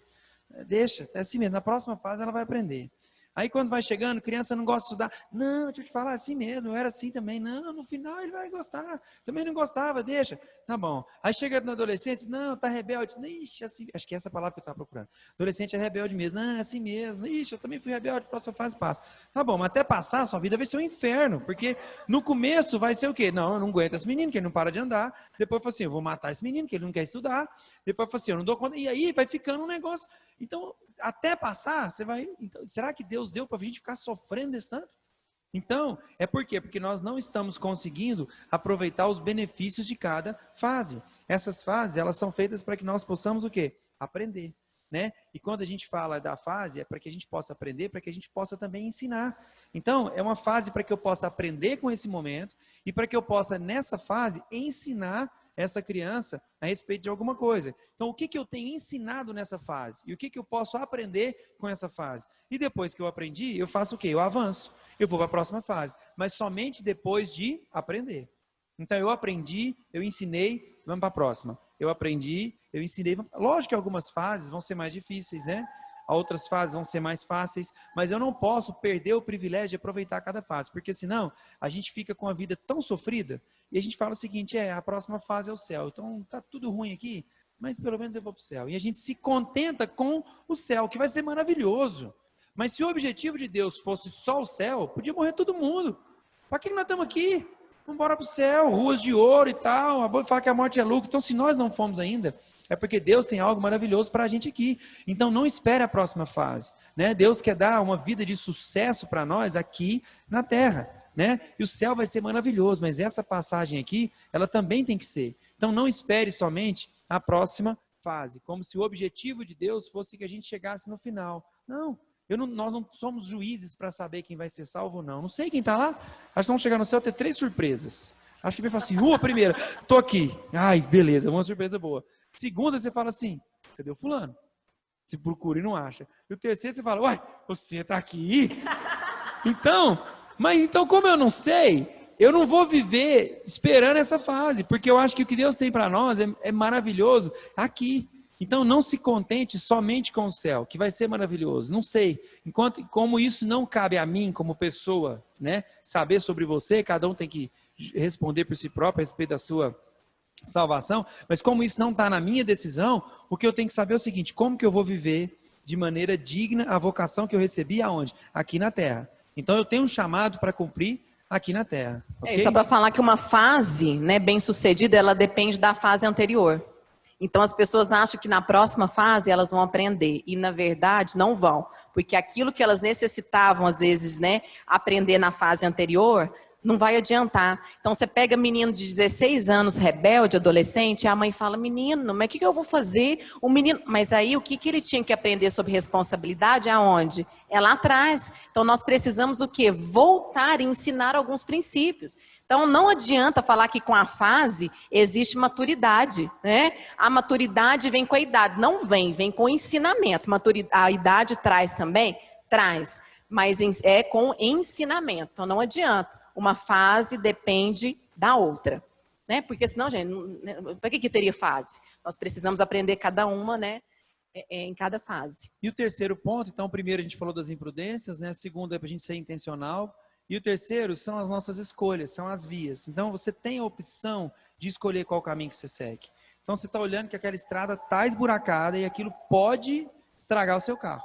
Deixa, é assim mesmo. Na próxima fase ela vai aprender. Aí quando vai chegando, criança não gosta de estudar. Não, deixa eu te falar, assim mesmo, eu era assim também. Não, no final ele vai gostar. Também não gostava, deixa. Tá bom. Aí chega na adolescência, não, tá rebelde. Ixi, assim, acho que é essa palavra que eu estava procurando. Adolescente é rebelde mesmo. Não, é assim mesmo. Ixi, eu também fui rebelde, próxima fase passa. Tá bom, mas até passar, sua vida vai ser um inferno. Porque no começo vai ser o quê? Não, eu não aguento esse menino, que ele não para de andar. Depois eu falo assim, eu vou matar esse menino, que ele não quer estudar. Depois eu falo assim, eu não dou conta. E aí vai ficando um negócio. Então, até passar, você vai... Então, será que Deus deu para a gente ficar sofrendo desse tanto? Então, é por quê? Porque nós não estamos conseguindo aproveitar os benefícios de cada fase. Essas fases, elas são feitas para que nós possamos o quê? Aprender, né? E quando a gente fala da fase, é para que a gente possa aprender, para que a gente possa também ensinar. Então, é uma fase para que eu possa aprender com esse momento e para que eu possa, nessa fase, ensinar essa criança a respeito de alguma coisa. Então, o que eu tenho ensinado nessa fase? E o que eu posso aprender com essa fase? E depois que eu aprendi, eu faço o quê? Eu avanço. Eu vou para a próxima fase. Mas somente depois de aprender. Então, eu aprendi, eu ensinei, vamos para a próxima. Eu aprendi, eu ensinei. Lógico que algumas fases vão ser mais difíceis, né? Outras fases vão ser mais fáceis, mas eu não posso perder o privilégio de aproveitar cada fase, porque senão a gente fica com a vida tão sofrida e a gente fala o seguinte, a próxima fase é o céu, então tá tudo ruim aqui, mas pelo menos eu vou para o céu. E a gente se contenta com o céu, que vai ser maravilhoso. Mas se o objetivo de Deus fosse só o céu, podia morrer todo mundo. Para que nós estamos aqui? Vamos embora para o céu, ruas de ouro e tal, fala que a morte é lucro. Então se nós não fomos ainda, é porque Deus tem algo maravilhoso para a gente aqui. Então não espere a próxima fase, né? Deus quer dar uma vida de sucesso para nós aqui na terra, né? E o céu vai ser maravilhoso, mas essa passagem aqui, ela também tem que ser. Então não espere somente a próxima fase, como se o objetivo de Deus fosse que a gente chegasse no final. Não, nós não somos juízes para saber quem vai ser salvo ou não. Não sei quem está lá. Acho que vamos chegar no céu e ter 3 surpresas. Acho que vai falar assim, primeira, tô aqui. Ai, beleza, uma surpresa boa. Segunda, você fala assim, cadê o fulano? Se procura e não acha. E o terceiro, você fala, uai, você tá aqui? Então, como eu não sei, eu não vou viver esperando essa fase, porque eu acho que o que Deus tem para nós é maravilhoso aqui. Então, não se contente somente com o céu, que vai ser maravilhoso. Não sei, como isso não cabe a mim como pessoa, né? Saber sobre você, cada um tem que responder por si próprio a respeito da sua salvação, mas como isso não está na minha decisão, o que eu tenho que saber é o seguinte, como que eu vou viver de maneira digna a vocação que eu recebi aonde? Aqui na terra. Então eu tenho um chamado para cumprir aqui na terra. Okay? Só para falar que uma fase, né, bem sucedida, ela depende da fase anterior. Então as pessoas acham que na próxima fase elas vão aprender e na verdade não vão, porque aquilo que elas necessitavam às vezes, né, aprender na fase anterior, não vai adiantar. Então, você pega menino de 16 anos, rebelde, adolescente, e a mãe fala, menino, mas o que eu vou fazer? O menino... Mas aí, o que ele tinha que aprender sobre responsabilidade? Aonde? É lá atrás. Então, nós precisamos o quê? Voltar e ensinar alguns princípios. Então, não adianta falar que com a fase existe maturidade, né? A maturidade vem com a idade. Não vem com o ensinamento. A idade traz também? Traz. Mas é com ensinamento. Então, não adianta. Uma fase depende da outra, né? Porque senão, gente, para que teria fase? Nós precisamos aprender cada uma, né? Em cada fase. E o terceiro ponto, então, primeiro a gente falou das imprudências, né? Segundo é para a gente ser intencional. E o terceiro são as nossas escolhas, são as vias. Então, você tem a opção de escolher qual caminho que você segue. Então, você está olhando que aquela estrada está esburacada e aquilo pode estragar o seu carro.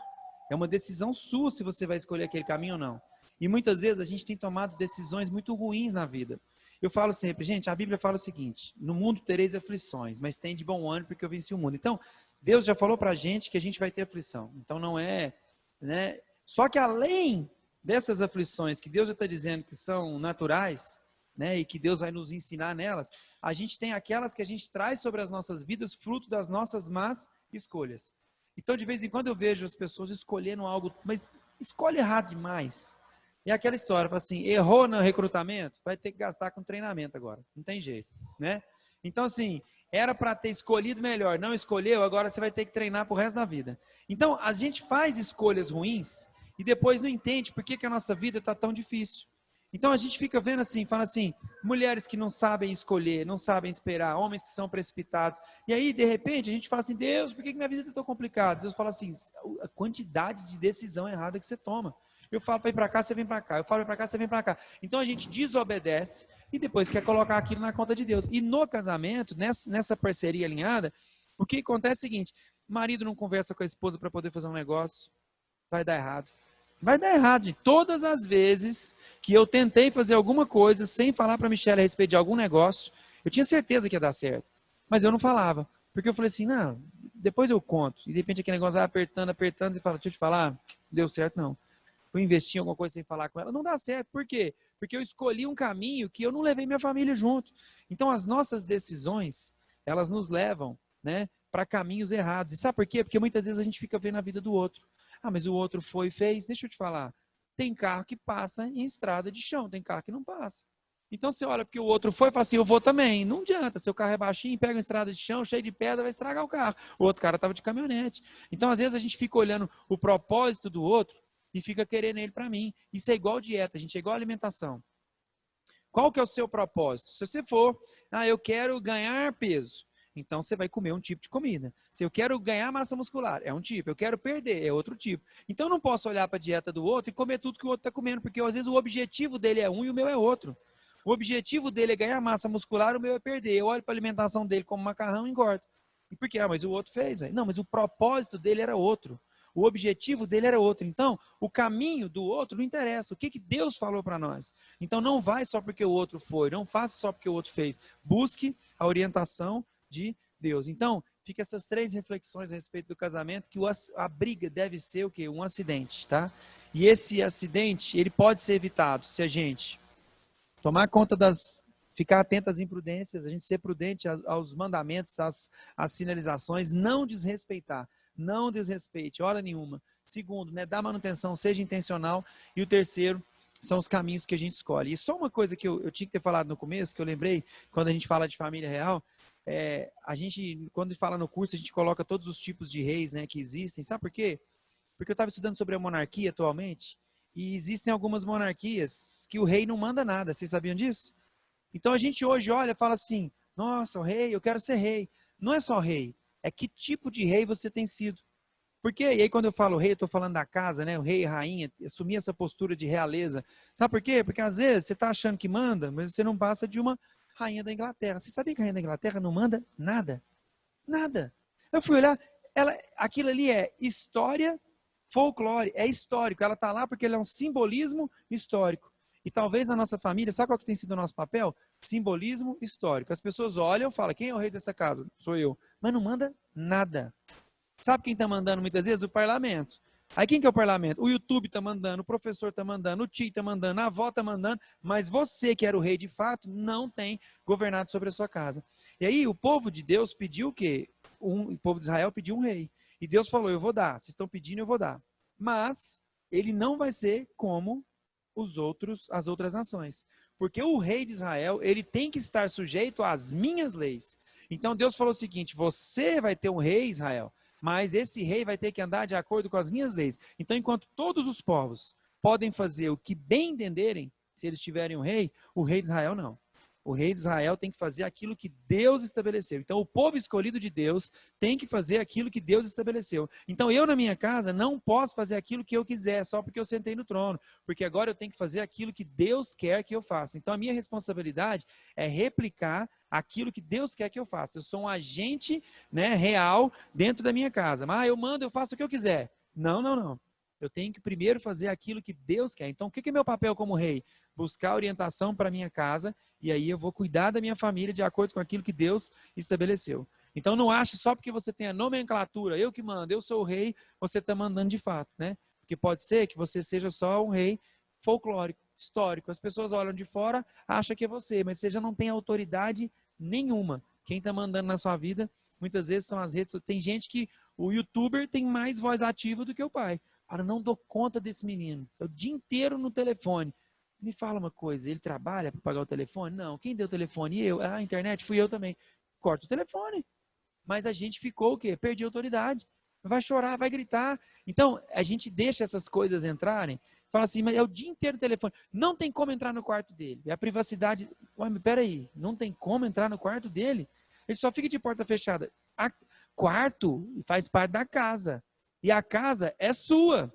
É uma decisão sua se você vai escolher aquele caminho ou não. E muitas vezes a gente tem tomado decisões muito ruins na vida. Eu falo sempre, gente, a Bíblia fala o seguinte, no mundo tereis aflições, mas tem de bom ânimo porque eu venci o mundo. Então, Deus já falou para a gente que a gente vai ter aflição. Então não é, né? Só que além dessas aflições que Deus já está dizendo que são naturais, né, e que Deus vai nos ensinar nelas, a gente tem aquelas que a gente traz sobre as nossas vidas fruto das nossas más escolhas. Então, de vez em quando eu vejo as pessoas escolhendo algo, mas escolhe errado demais. E aquela história, assim, errou no recrutamento, vai ter que gastar com treinamento agora, não tem jeito, né? Então, assim, era para ter escolhido melhor, não escolheu, agora você vai ter que treinar pro resto da vida. Então, a gente faz escolhas ruins e depois não entende por que a nossa vida está tão difícil. Então, a gente fica vendo assim, fala assim, mulheres que não sabem escolher, não sabem esperar, homens que são precipitados. E aí, de repente, a gente fala assim, Deus, por que minha vida está tão complicada? Deus fala assim, a quantidade de decisão errada que você toma. Eu falo para ir para cá, você vem para cá. Eu falo para cá, você vem para cá. Então a gente desobedece e depois quer colocar aquilo na conta de Deus. E no casamento, nessa parceria alinhada, o que acontece é o seguinte: marido não conversa com a esposa para poder fazer um negócio, vai dar errado. Vai dar errado. Todas as vezes que eu tentei fazer alguma coisa sem falar para a Michelle a respeito de algum negócio, eu tinha certeza que ia dar certo. Mas eu não falava. Porque eu falei assim, não, depois eu conto. E de repente aquele negócio vai apertando, apertando, e fala, deixa eu te falar, não deu certo não. Eu investi em alguma coisa sem falar com ela, não dá certo. Por quê? Porque eu escolhi um caminho que eu não levei minha família junto. Então, as nossas decisões, elas nos levam, né, para caminhos errados. E sabe por quê? Porque muitas vezes a gente fica vendo a vida do outro. Ah, mas o outro foi e fez. Deixa eu te falar. Tem carro que passa em estrada de chão, tem carro que não passa. Então, você olha porque o outro foi e fala assim, eu vou também. Não adianta, seu carro é baixinho, pega uma estrada de chão, cheio de pedra, vai estragar o carro. O outro cara estava de caminhonete. Então, às vezes, a gente fica olhando o propósito do outro e fica querendo ele para mim. Isso é igual dieta, gente, é igual alimentação. Qual que é o seu propósito? Se você for, eu quero ganhar peso, então você vai comer um tipo de comida. Se eu quero ganhar massa muscular, é um tipo. Eu quero perder, é outro tipo. Então eu não posso olhar para a dieta do outro e comer tudo que o outro está comendo, porque às vezes o objetivo dele é um e o meu é outro. O objetivo dele é ganhar massa muscular, o meu é perder. Eu olho para a alimentação dele como macarrão e engordo. E por quê? Mas o outro fez. Não, mas o propósito dele era outro. O objetivo dele era outro. Então, o caminho do outro não interessa. O que Deus falou para nós? Então, não vai só porque o outro foi. Não faça só porque o outro fez. Busque a orientação de Deus. Então, fica essas 3 reflexões a respeito do casamento, que a briga deve ser o quê? Um acidente, tá? E esse acidente, ele pode ser evitado se a gente tomar conta ficar atento às imprudências, a gente ser prudente aos mandamentos, às sinalizações, não desrespeitar. Não desrespeite, hora nenhuma. Segundo, né, dá manutenção, seja intencional. E o terceiro, são os caminhos que a gente escolhe. E só uma coisa que eu tinha que ter falado no começo, que eu lembrei, quando a gente fala de família real, a gente, quando fala no curso, a gente coloca todos os tipos de reis, né, que existem. Sabe por quê? Porque eu estava estudando sobre a monarquia atualmente, e existem algumas monarquias que o rei não manda nada. Vocês sabiam disso? Então a gente hoje olha e fala assim, nossa, o rei, eu quero ser rei. Não é só rei. É que tipo de rei você tem sido. Porque, e aí quando eu falo rei, eu estou falando da casa, né? O rei e rainha, assumir essa postura de realeza. Sabe por quê? Porque às vezes você está achando que manda, mas você não passa de uma rainha da Inglaterra. Você sabia que a rainha da Inglaterra não manda nada? Nada. Eu fui olhar, aquilo ali é história, folclore, é histórico. Ela está lá porque ela é um simbolismo histórico. E talvez na nossa família, sabe qual que tem sido o nosso papel? Simbolismo histórico. As pessoas olham e falam, quem é o rei dessa casa? Sou eu. Mas não manda nada. Sabe quem está mandando muitas vezes? O parlamento. Aí quem que é o parlamento? O YouTube está mandando, o professor está mandando, o tio está mandando, a avó está mandando, mas você que era o rei de fato, não tem governado sobre a sua casa. E aí o povo de Deus pediu o quê? O povo de Israel pediu um rei. E Deus falou, eu vou dar. Vocês estão pedindo, eu vou dar. Mas ele não vai ser como as outras nações. Porque o rei de Israel, ele tem que estar sujeito às minhas leis. Então Deus falou o seguinte, você vai ter um rei, Israel, mas esse rei vai ter que andar de acordo com as minhas leis. Então, enquanto todos os povos podem fazer o que bem entenderem, se eles tiverem um rei, o rei de Israel não. O rei de Israel tem que fazer aquilo que Deus estabeleceu. Então, o povo escolhido de Deus tem que fazer aquilo que Deus estabeleceu. Então, eu na minha casa não posso fazer aquilo que eu quiser, só porque eu sentei no trono. Porque agora eu tenho que fazer aquilo que Deus quer que eu faça. Então, a minha responsabilidade é replicar aquilo que Deus quer que eu faça. Eu sou um agente, né, real dentro da minha casa. Mas eu mando, eu faço o que eu quiser. Não, não, não. Eu tenho que primeiro fazer aquilo que Deus quer. Então, o que é meu papel como rei? Buscar orientação para minha casa e aí eu vou cuidar da minha família de acordo com aquilo que Deus estabeleceu. Então, não ache só porque você tem a nomenclatura, eu que mando, eu sou o rei, você está mandando de fato, né? Porque pode ser que você seja só um rei folclórico. histórico. As pessoas olham de fora, acham que é você, mas você já não tem autoridade nenhuma. Quem está mandando na sua vida, muitas vezes são as redes. Tem gente que o youtuber tem mais voz ativa do que o pai. Cara, não dou conta desse menino. É o dia inteiro no telefone. Me fala uma coisa, ele trabalha para pagar o telefone? Não. Quem deu o telefone? Eu. Ah, a internet? Fui eu também. Corta o telefone. Mas a gente ficou o quê? Perdi a autoridade. Vai chorar, vai gritar. Então, a gente deixa essas coisas entrarem. Fala assim, mas é o dia inteiro no telefone. Não tem como entrar no quarto dele. É a privacidade. Ué, mas peraí, não tem como entrar no quarto dele? Ele só fica de porta fechada. Quarto faz parte da casa. E a casa é sua.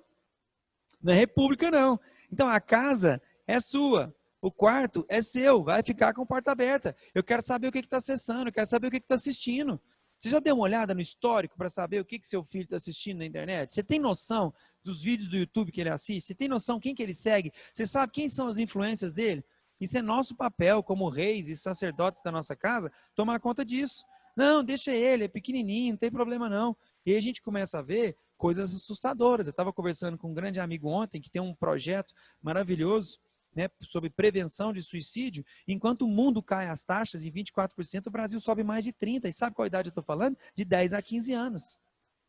Não é república, não. Então, a casa é sua. O quarto é seu. Vai ficar com a porta aberta. Eu quero saber o que está acessando. Eu quero saber o que está assistindo. Você já deu uma olhada no histórico para saber o que seu filho está assistindo na internet? Você tem noção dos vídeos do YouTube que ele assiste? Você tem noção quem que ele segue? Você sabe quem são as influências dele? Isso é nosso papel como reis e sacerdotes da nossa casa, tomar conta disso. Não, deixa ele, é pequenininho, não tem problema não. E aí a gente começa a ver coisas assustadoras. Eu estava conversando com um grande amigo ontem que tem um projeto maravilhoso, né, sobre prevenção de suicídio. Enquanto o mundo cai as taxas em 24%, o Brasil sobe mais de 30%. E sabe qual idade eu estou falando? De 10 a 15 anos.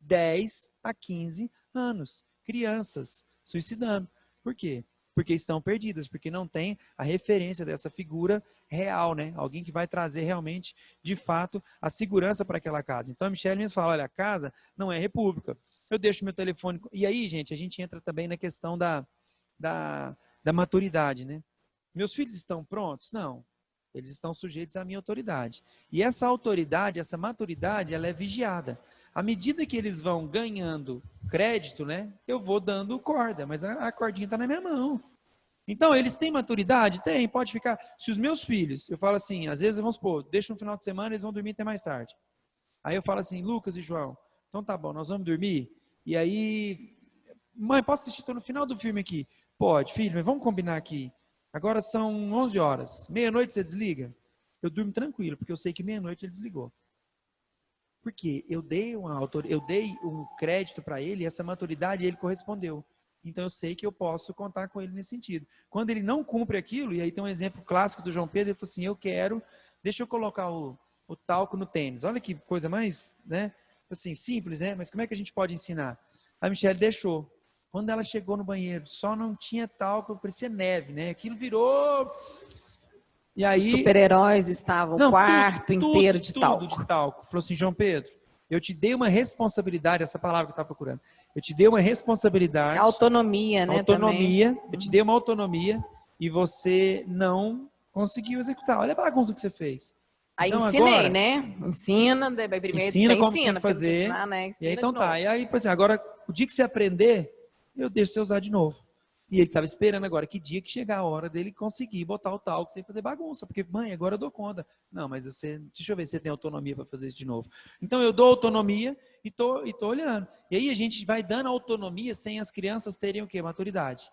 10 a 15 anos. Crianças suicidando. Por quê? Porque estão perdidas, porque não tem a referência dessa figura real, né? Alguém que vai trazer realmente, de fato, a segurança para aquela casa. Então a Michelle mesmo fala, olha, a casa não é república. Eu deixo meu telefone... E aí, gente, a gente entra também na questão da maturidade, né? Meus filhos estão prontos? Não. Eles estão sujeitos à minha autoridade. E essa autoridade, essa maturidade, ela é vigiada. À medida que eles vão ganhando crédito, né? Eu vou dando corda, mas a cordinha está na minha mão. Então, eles têm maturidade? Tem, pode ficar. Se os meus filhos, eu falo assim, às vezes, vamos supor, deixa um final de semana, eles vão dormir até mais tarde. Aí eu falo assim, Lucas e João, então tá bom, nós vamos dormir? E aí, mãe, posso assistir? Estou no final do filme aqui. Pode, filho, mas vamos combinar aqui. Agora são 11 horas. Meia-noite você desliga? Eu durmo tranquilo, porque eu sei que meia-noite ele desligou. Porque eu dei um crédito para ele, e essa maturidade ele correspondeu. Então eu sei que eu posso contar com ele nesse sentido. Quando ele não cumpre aquilo, e aí tem um exemplo clássico do João Pedro, ele falou assim, deixa eu colocar o talco no tênis. Olha que coisa mais, né? Assim, simples, né? Mas como é que a gente pode ensinar? A Michelle deixou. Quando ela chegou no banheiro, só não tinha talco, parecia neve, né? Aquilo virou... E aí... Os super-heróis estavam o quarto inteiro de talco. Tudo de talco. Falou assim, João Pedro, eu te dei uma responsabilidade, essa palavra que eu estava procurando. Eu te dei uma responsabilidade. Autonomia, né? Autonomia. Também. Eu te dei uma autonomia e você não conseguiu executar. Olha a bagunça que você fez. Aí então, ensinei, agora, né? Primeiro ensina como ensina, tem que fazer. Ensinar, né? E aí, então tá. E aí, assim, agora, o dia que você aprender, eu deixo você usar de novo. E ele estava esperando agora que dia que chegar a hora dele conseguir botar o talco sem fazer bagunça. Porque, mãe, agora eu dou conta. Não, mas deixa eu ver se você tem autonomia para fazer isso de novo. Então eu dou autonomia e tô olhando. E aí a gente vai dando autonomia sem as crianças terem o quê? Maturidade.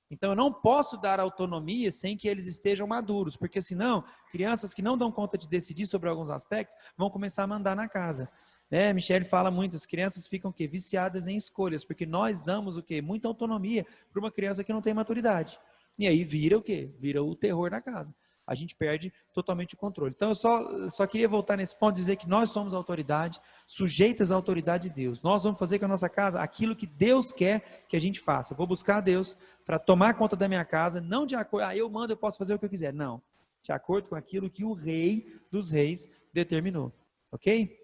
Então eu não posso dar autonomia sem que eles estejam maduros. Porque senão, crianças que não dão conta de decidir sobre alguns aspectos vão começar a mandar na casa. Né? Michelle fala muito, as crianças ficam o quê? Viciadas em escolhas, porque nós damos o quê? Muita autonomia para uma criança que não tem maturidade. E aí vira o quê? Vira o terror na casa. A gente perde totalmente o controle. Então eu só queria voltar nesse ponto e dizer que nós somos autoridade, sujeitas à autoridade de Deus. Nós vamos fazer com a nossa casa aquilo que Deus quer que a gente faça. Eu vou buscar a Deus para tomar conta da minha casa, não de acordo, eu mando, eu posso fazer o que eu quiser. Não, de acordo com aquilo que o Rei dos Reis determinou. Ok?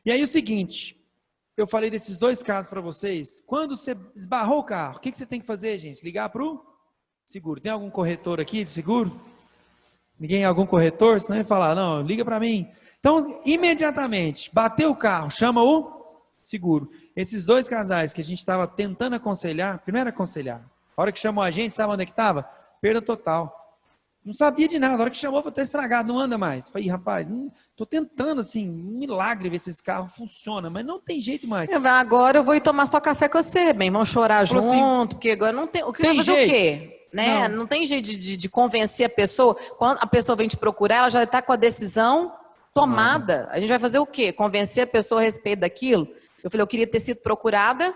E aí o seguinte, eu falei desses dois casos para vocês. Quando você esbarrou o carro, o que você tem que fazer, gente? Ligar para o seguro. Tem algum corretor aqui de seguro? Ninguém, algum corretor? Senão ele falar, não, liga para mim. Então, imediatamente, bateu o carro, chama o seguro. Esses dois casais que a gente estava tentando aconselhar, primeiro aconselhar. A hora que chamou a gente, sabe onde é que estava? Perda total. Não sabia de nada, a hora que chamou, estar estragado, não anda mais. Falei, rapaz, estou tentando, assim, um milagre ver se esse carro funciona, mas não tem jeito mais. Agora eu vou ir tomar só café com você, bem, vamos chorar junto, assim, porque agora não tem, o que vai fazer jeito? O quê? Né? Não tem jeito de convencer a pessoa, quando a pessoa vem te procurar, ela já está com a decisão tomada. A gente vai fazer o quê? Convencer a pessoa a respeito daquilo? Eu falei, eu queria ter sido procurada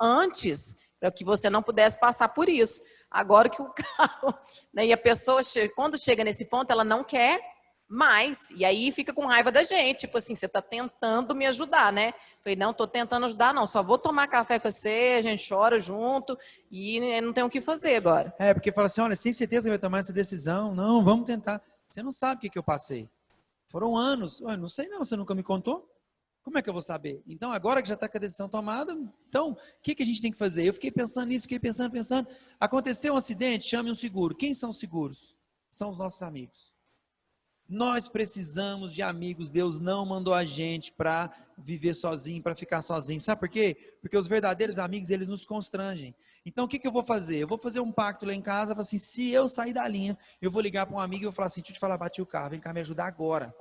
antes, para que você não pudesse passar por isso. Agora que o carro, né, e a pessoa, quando chega nesse ponto, ela não quer mais, e aí fica com raiva da gente, tipo assim, você está tentando me ajudar, né? Falei, não, estou tentando ajudar, não, só vou tomar café com você, a gente chora junto, e não tem o que fazer agora. Porque fala assim, olha, sem certeza você vai tomar essa decisão, não, vamos tentar. Você não sabe o que eu passei. Foram anos, eu não sei não, você nunca me contou? Como é que eu vou saber? Então, agora que já está com a decisão tomada, então, o que a gente tem que fazer? Eu fiquei pensando nisso, fiquei pensando. Aconteceu um acidente, chame um seguro. Quem são os seguros? São os nossos amigos. Nós precisamos de amigos. Deus não mandou a gente para viver sozinho, para ficar sozinho. Sabe por quê? Porque os verdadeiros amigos, eles nos constrangem. Então, o que eu vou fazer? Eu vou fazer um pacto lá em casa, assim, se eu sair da linha, eu vou ligar para um amigo e vou falar assim, deixa eu te falar, bati o carro, vem cá me ajudar agora.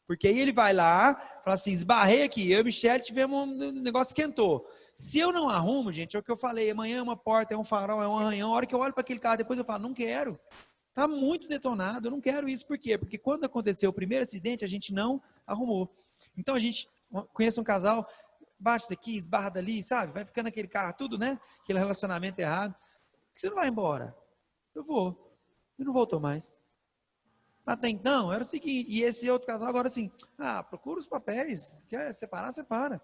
Porque aí ele vai lá, fala assim, esbarrei aqui, eu e Michele tivemos um negócio esquentou. Se eu não arrumo, gente, é o que eu falei, amanhã é uma porta, é um farol, é um arranhão, a hora que eu olho para aquele carro, depois eu falo, não quero. Está muito detonado, eu não quero isso. Por quê? Porque quando aconteceu o primeiro acidente, a gente não arrumou. Então a gente conhece um casal, bate daqui, esbarra dali, sabe? Vai ficando aquele carro, tudo, né? Aquele relacionamento errado. Por que você não vai embora? Eu vou. Eu não voltou mais. Até então, era o seguinte, e esse outro casal agora assim, procura os papéis, quer separar, separa.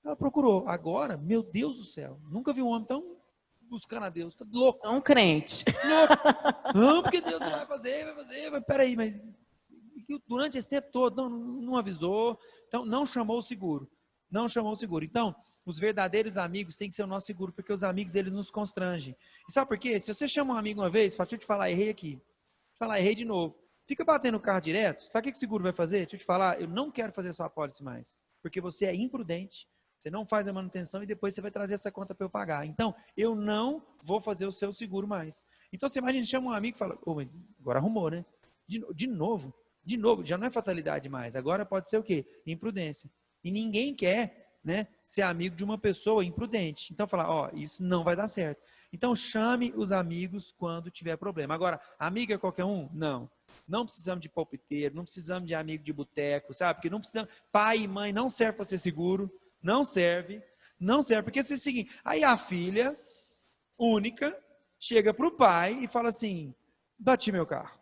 Ela procurou. Agora, meu Deus do céu, nunca vi um homem tão buscando a Deus, tá louco. É um crente. Louco. Não, porque Deus vai fazer, mas peraí, mas durante esse tempo todo, não avisou, então não chamou o seguro. Então, os verdadeiros amigos têm que ser o nosso seguro, porque os amigos, eles nos constrangem. E sabe por quê? Se você chama um amigo uma vez, fala, deixa eu te falar, errei aqui. Errei de novo. Fica batendo o carro direto, sabe o que o seguro vai fazer? Deixa eu te falar, eu não quero fazer sua apólice mais, porque você é imprudente, você não faz a manutenção e depois você vai trazer essa conta para eu pagar. Então, eu não vou fazer o seu seguro mais. Então, você imagina, chama um amigo e fala, agora arrumou, né? De novo, já não é fatalidade mais, agora pode ser o quê? Imprudência. E ninguém quer, né, ser amigo de uma pessoa imprudente. Então, falar, isso não vai dar certo. Então, chame os amigos quando tiver problema. Agora, amigo é qualquer um? Não. Não precisamos de palpiteiro, não precisamos de amigo de boteco, sabe? Porque não precisamos, pai e mãe não serve para ser seguro, não serve, porque é o seguinte, aí a filha única chega para o pai e fala assim, bati meu carro,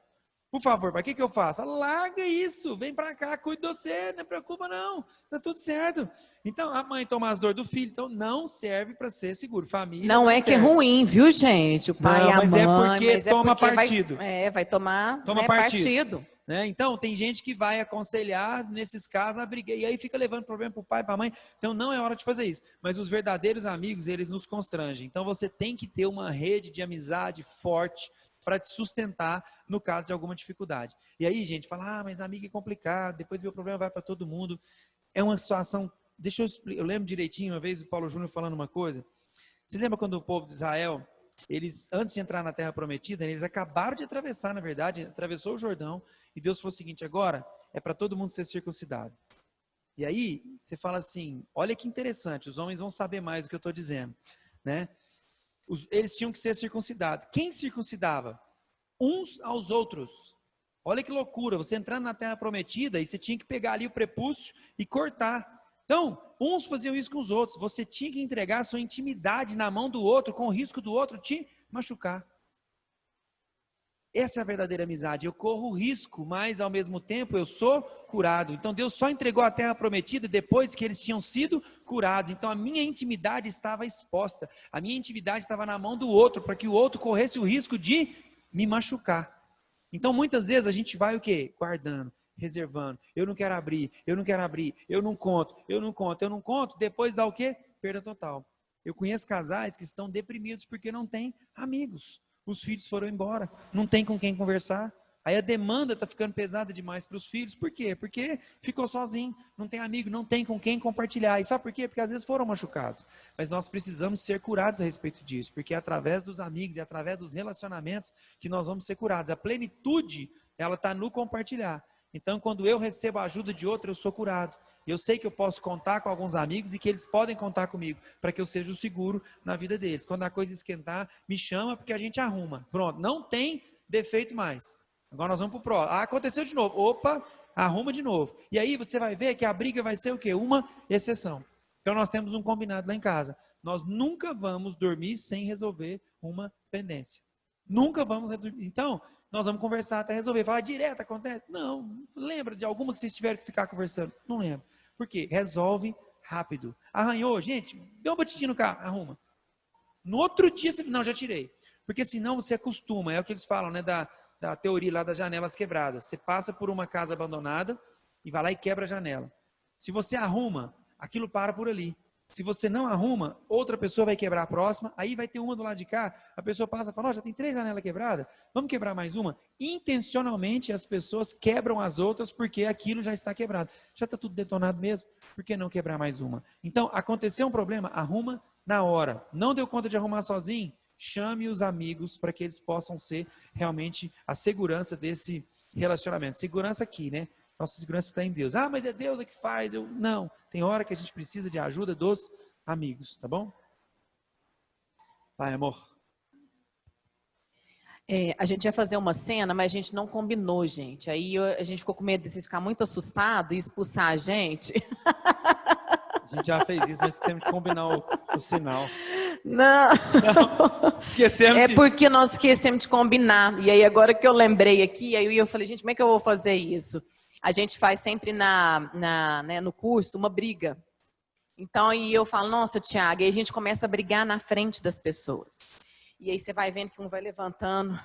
por favor, pai, o que eu faço? Fala, larga isso, vem para cá, cuida de você, não preocupa não, tá tudo certo. Então, a mãe toma as dores do filho, então não serve para ser seguro, família não é que é ruim, viu, gente? O pai e a mãe. Mas é porque toma partido. Vai tomar partido. Né? Então, tem gente que vai aconselhar, nesses casos, a briga, e aí fica levando problema para o pai e para a mãe. Então, não é hora de fazer isso. Mas os verdadeiros amigos, eles nos constrangem. Então, você tem que ter uma rede de amizade forte para te sustentar no caso de alguma dificuldade. E aí, gente, fala, mas amigo é complicado, depois meu problema vai para todo mundo. É uma situação, eu lembro direitinho, uma vez o Paulo Júnior falando uma coisa. Você lembra quando o povo de Israel, eles, antes de entrar na Terra Prometida, eles acabaram de atravessar, na verdade, atravessou o Jordão, e Deus falou o seguinte, agora é para todo mundo ser circuncidado. E aí, você fala assim, olha que interessante, os homens vão saber mais do que eu estou dizendo, né? Eles tinham que ser circuncidados. Quem circuncidava? Uns aos outros. Olha que loucura, você entrando na Terra Prometida e você tinha que pegar ali o prepúcio e cortar. Então, uns faziam isso com os outros. Você tinha que entregar a sua intimidade na mão do outro, com o risco do outro te machucar. Essa é a verdadeira amizade. Eu corro risco, mas ao mesmo tempo eu sou curado. Então Deus só entregou a terra prometida depois que eles tinham sido curados. Então a minha intimidade estava exposta. A minha intimidade estava na mão do outro, para que o outro corresse o risco de me machucar. Então muitas vezes a gente vai o quê? Guardando, reservando. Eu não quero abrir, eu não conto. Depois dá o quê? Perda total. Eu conheço casais que estão deprimidos porque não têm amigos. Os filhos foram embora, não tem com quem conversar. Aí a demanda está ficando pesada demais para os filhos. Por quê? Porque ficou sozinho, não tem amigo, não tem com quem compartilhar. E sabe por quê? Porque às vezes foram machucados. Mas nós precisamos ser curados a respeito disso. Porque é através dos amigos e através dos relacionamentos que nós vamos ser curados. A plenitude, ela está no compartilhar. Então, quando eu recebo a ajuda de outro, eu sou curado. Eu sei que eu posso contar com alguns amigos e que eles podem contar comigo, para que eu seja o seguro na vida deles. Quando a coisa esquentar, me chama porque a gente arruma. Pronto, não tem defeito mais. Agora nós vamos para o próximo. Aconteceu de novo. Opa, arruma de novo. E aí você vai ver que a briga vai ser o quê? Uma exceção. Então nós temos um combinado lá em casa. nós nunca vamos dormir sem resolver uma pendência. Nunca vamos. Então, nós vamos conversar até resolver. Falar direto, acontece? Não. Lembra de alguma que vocês tiveram que ficar conversando? Não lembro. Por quê? Resolve rápido. Arranhou, gente, deu um batidinho no carro, arruma. No outro dia, não, já tirei. Porque senão você acostuma. É o que eles falam, né, da teoria lá das janelas quebradas. Você passa por uma casa abandonada e vai lá e quebra a janela. Se você arruma, aquilo para por ali. Se você não arruma, outra pessoa vai quebrar a próxima, aí vai ter uma do lado de cá, a pessoa passa e fala, já tem 3 janelas quebradas, vamos quebrar mais uma? Intencionalmente as pessoas quebram as outras porque aquilo já está quebrado. Já está tudo detonado mesmo, por que não quebrar mais uma? Então, aconteceu um problema, arruma na hora. Não deu conta de arrumar sozinho? Chame os amigos para que eles possam ser realmente a segurança desse relacionamento. Segurança aqui, né? Nossa segurança está em Deus. Ah, mas é Deus que faz. Não, tem hora que a gente precisa de ajuda dos amigos, tá bom? Vai, amor. A gente ia fazer uma cena, mas a gente não combinou, gente. Aí a gente ficou com medo de vocês ficar muito assustados e expulsar a gente. A gente já fez isso, mas esquecemos de combinar o sinal. Não. Esquecemos porque nós esquecemos de combinar. E aí agora que eu lembrei aqui, aí eu falei, gente, como é que eu vou fazer isso? A gente faz sempre né, no curso uma briga. Então, aí eu falo, nossa, Tiago, e aí a gente começa a brigar na frente das pessoas. E aí você vai vendo que um vai levantando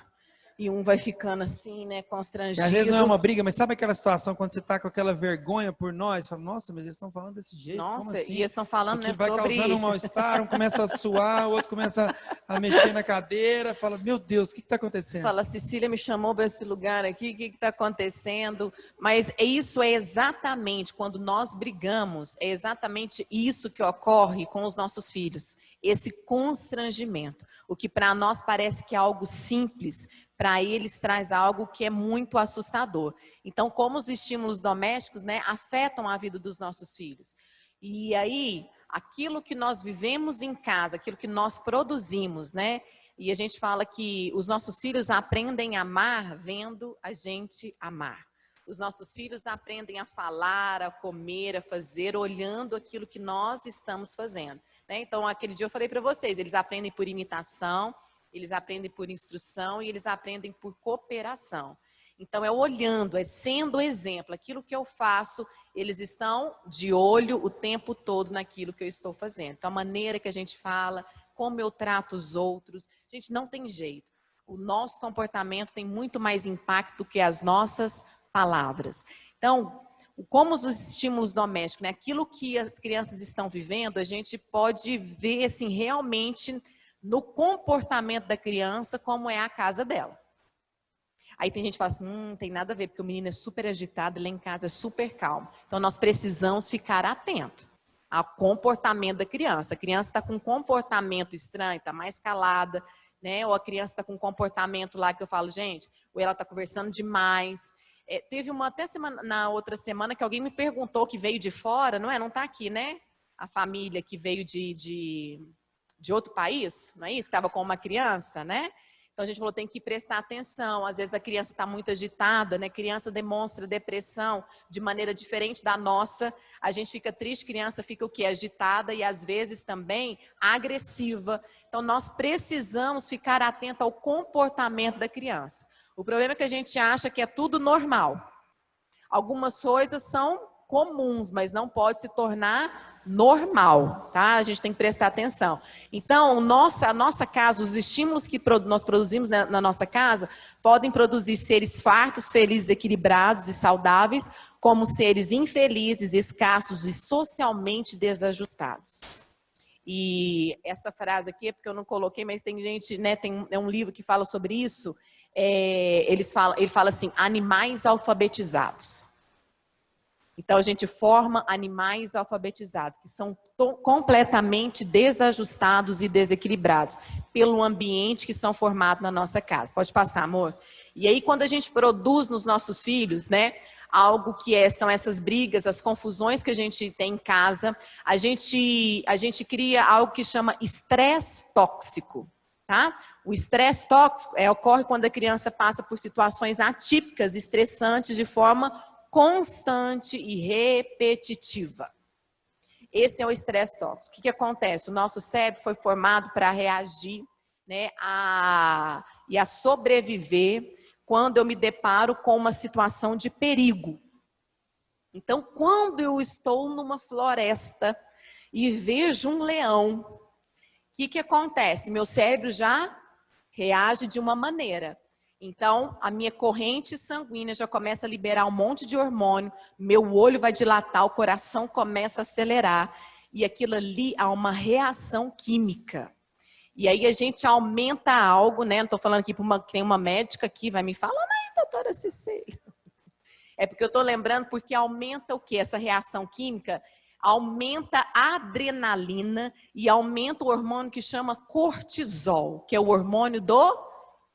e um vai ficando assim, né, constrangido. E às vezes não é uma briga, mas sabe aquela situação quando você está com aquela vergonha por nós? Fala, nossa, mas eles estão falando desse jeito, nossa, como assim? E eles estão falando, né, vai sobre... causando um mal-estar, um começa a suar, o outro começa a mexer na cadeira, fala, meu Deus, o que está acontecendo? Fala, Cecília me chamou para esse lugar aqui, o que está acontecendo? Mas isso é exatamente, quando nós brigamos, é exatamente isso que ocorre com os nossos filhos. Esse constrangimento. O que para nós parece que é algo simples, para eles traz algo que é muito assustador. Então, como os estímulos domésticos, né, afetam a vida dos nossos filhos. E aí, aquilo que nós vivemos em casa, aquilo que nós produzimos, né? E a gente fala que os nossos filhos aprendem a amar vendo a gente amar. Os nossos filhos aprendem a falar, a comer, a fazer, olhando aquilo que nós estamos fazendo. Né? Então, aquele dia eu falei para vocês, eles aprendem por imitação, eles aprendem por instrução e eles aprendem por cooperação. Então, é olhando, é sendo exemplo. Aquilo que eu faço, eles estão de olho o tempo todo naquilo que eu estou fazendo. Então, a maneira que a gente fala, como eu trato os outros, gente, não tem jeito. O nosso comportamento tem muito mais impacto que as nossas palavras. Então, como os estímulos domésticos, né? Aquilo que as crianças estão vivendo, a gente pode ver assim, realmente no comportamento da criança como é a casa dela. Aí tem gente que fala assim, não tem nada a ver, porque o menino é super agitado, lá em casa é super calmo. Então nós precisamos ficar atentos ao comportamento da criança. A criança está com um comportamento estranho, está mais calada, né? Ou a criança está com um comportamento lá que eu falo, gente, ou ela está conversando demais. Teve até na outra semana que alguém me perguntou que veio de fora, não é? Não está aqui, né? A família que veio de outro país, não é isso? Que estava com uma criança, né? Então a gente falou, tem que prestar atenção. Às vezes a criança está muito agitada, né? A criança demonstra depressão de maneira diferente da nossa. A gente fica triste, criança fica o quê? Agitada e às vezes também agressiva. Então nós precisamos ficar atento ao comportamento da criança. O problema é que a gente acha que é tudo normal. Algumas coisas são comuns, mas não pode se tornar normal, tá? A gente tem que prestar atenção. Então, a nossa casa, os estímulos que nós produzimos na nossa casa, podem produzir seres fartos, felizes, equilibrados e saudáveis, como seres infelizes, escassos e socialmente desajustados. E essa frase aqui é porque eu não coloquei, mas tem gente, né? É um livro que fala sobre isso. Ele fala assim, animais alfabetizados. Então, a gente forma animais alfabetizados, que são completamente desajustados e desequilibrados pelo ambiente que são formados na nossa casa. Pode passar, amor? E aí, quando a gente produz nos nossos filhos, né, algo que são essas brigas, as confusões que a gente tem em casa, a gente cria algo que chama estresse tóxico, tá? O estresse tóxico ocorre quando a criança passa por situações atípicas, estressantes, de forma constante e repetitiva. Esse é o estresse tóxico. O que acontece? O nosso cérebro foi formado para reagir, né, e a sobreviver quando eu me deparo com uma situação de perigo. Então, quando eu estou numa floresta e vejo um leão, o que acontece? Meu cérebro já reage de uma maneira. Então, a minha corrente sanguínea já começa a liberar um monte de hormônio, meu olho vai dilatar, o coração começa a acelerar, e aquilo ali há uma reação química. E aí a gente aumenta algo, né? Não estou falando aqui, tem uma médica aqui, vai me falar, não, doutora Cecília. É porque eu estou lembrando, porque aumenta o quê? Essa reação química aumenta a adrenalina e aumenta o hormônio que chama cortisol, que é o hormônio do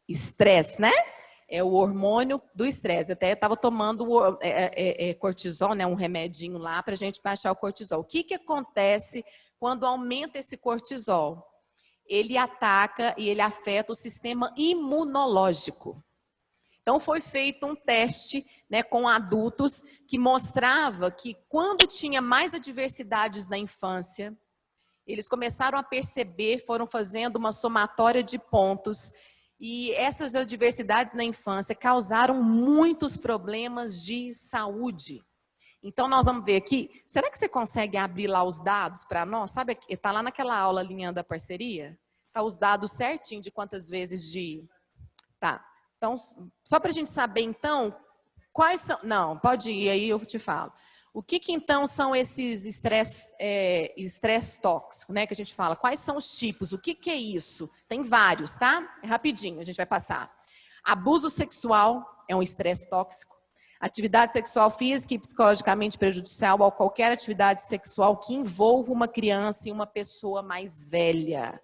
estresse, né? É o hormônio do estresse. Até eu estava tomando cortisol, né? Um remedinho lá para a gente baixar o cortisol. O que acontece quando aumenta esse cortisol? Ele ataca e ele afeta o sistema imunológico. Então, foi feito um teste, né, com adultos que mostrava que quando tinha mais adversidades na infância, eles começaram a perceber, foram fazendo uma somatória de pontos, e essas adversidades na infância causaram muitos problemas de saúde. Então, nós vamos ver aqui, será que você consegue abrir lá os dados para nós? Sabe, está lá naquela aula alinhando a parceria? Está os dados certinho de quantas vezes de... Tá. Então, só para a gente saber, então, quais são... Não, pode ir aí, eu te falo. O que então são esses estresse tóxico, né, que a gente fala? Quais são os tipos? O que é isso? Tem vários, tá? É rapidinho, a gente vai passar. Abuso sexual é um estresse tóxico. Atividade sexual física e psicologicamente prejudicial ou qualquer atividade sexual que envolva uma criança e uma pessoa mais velha.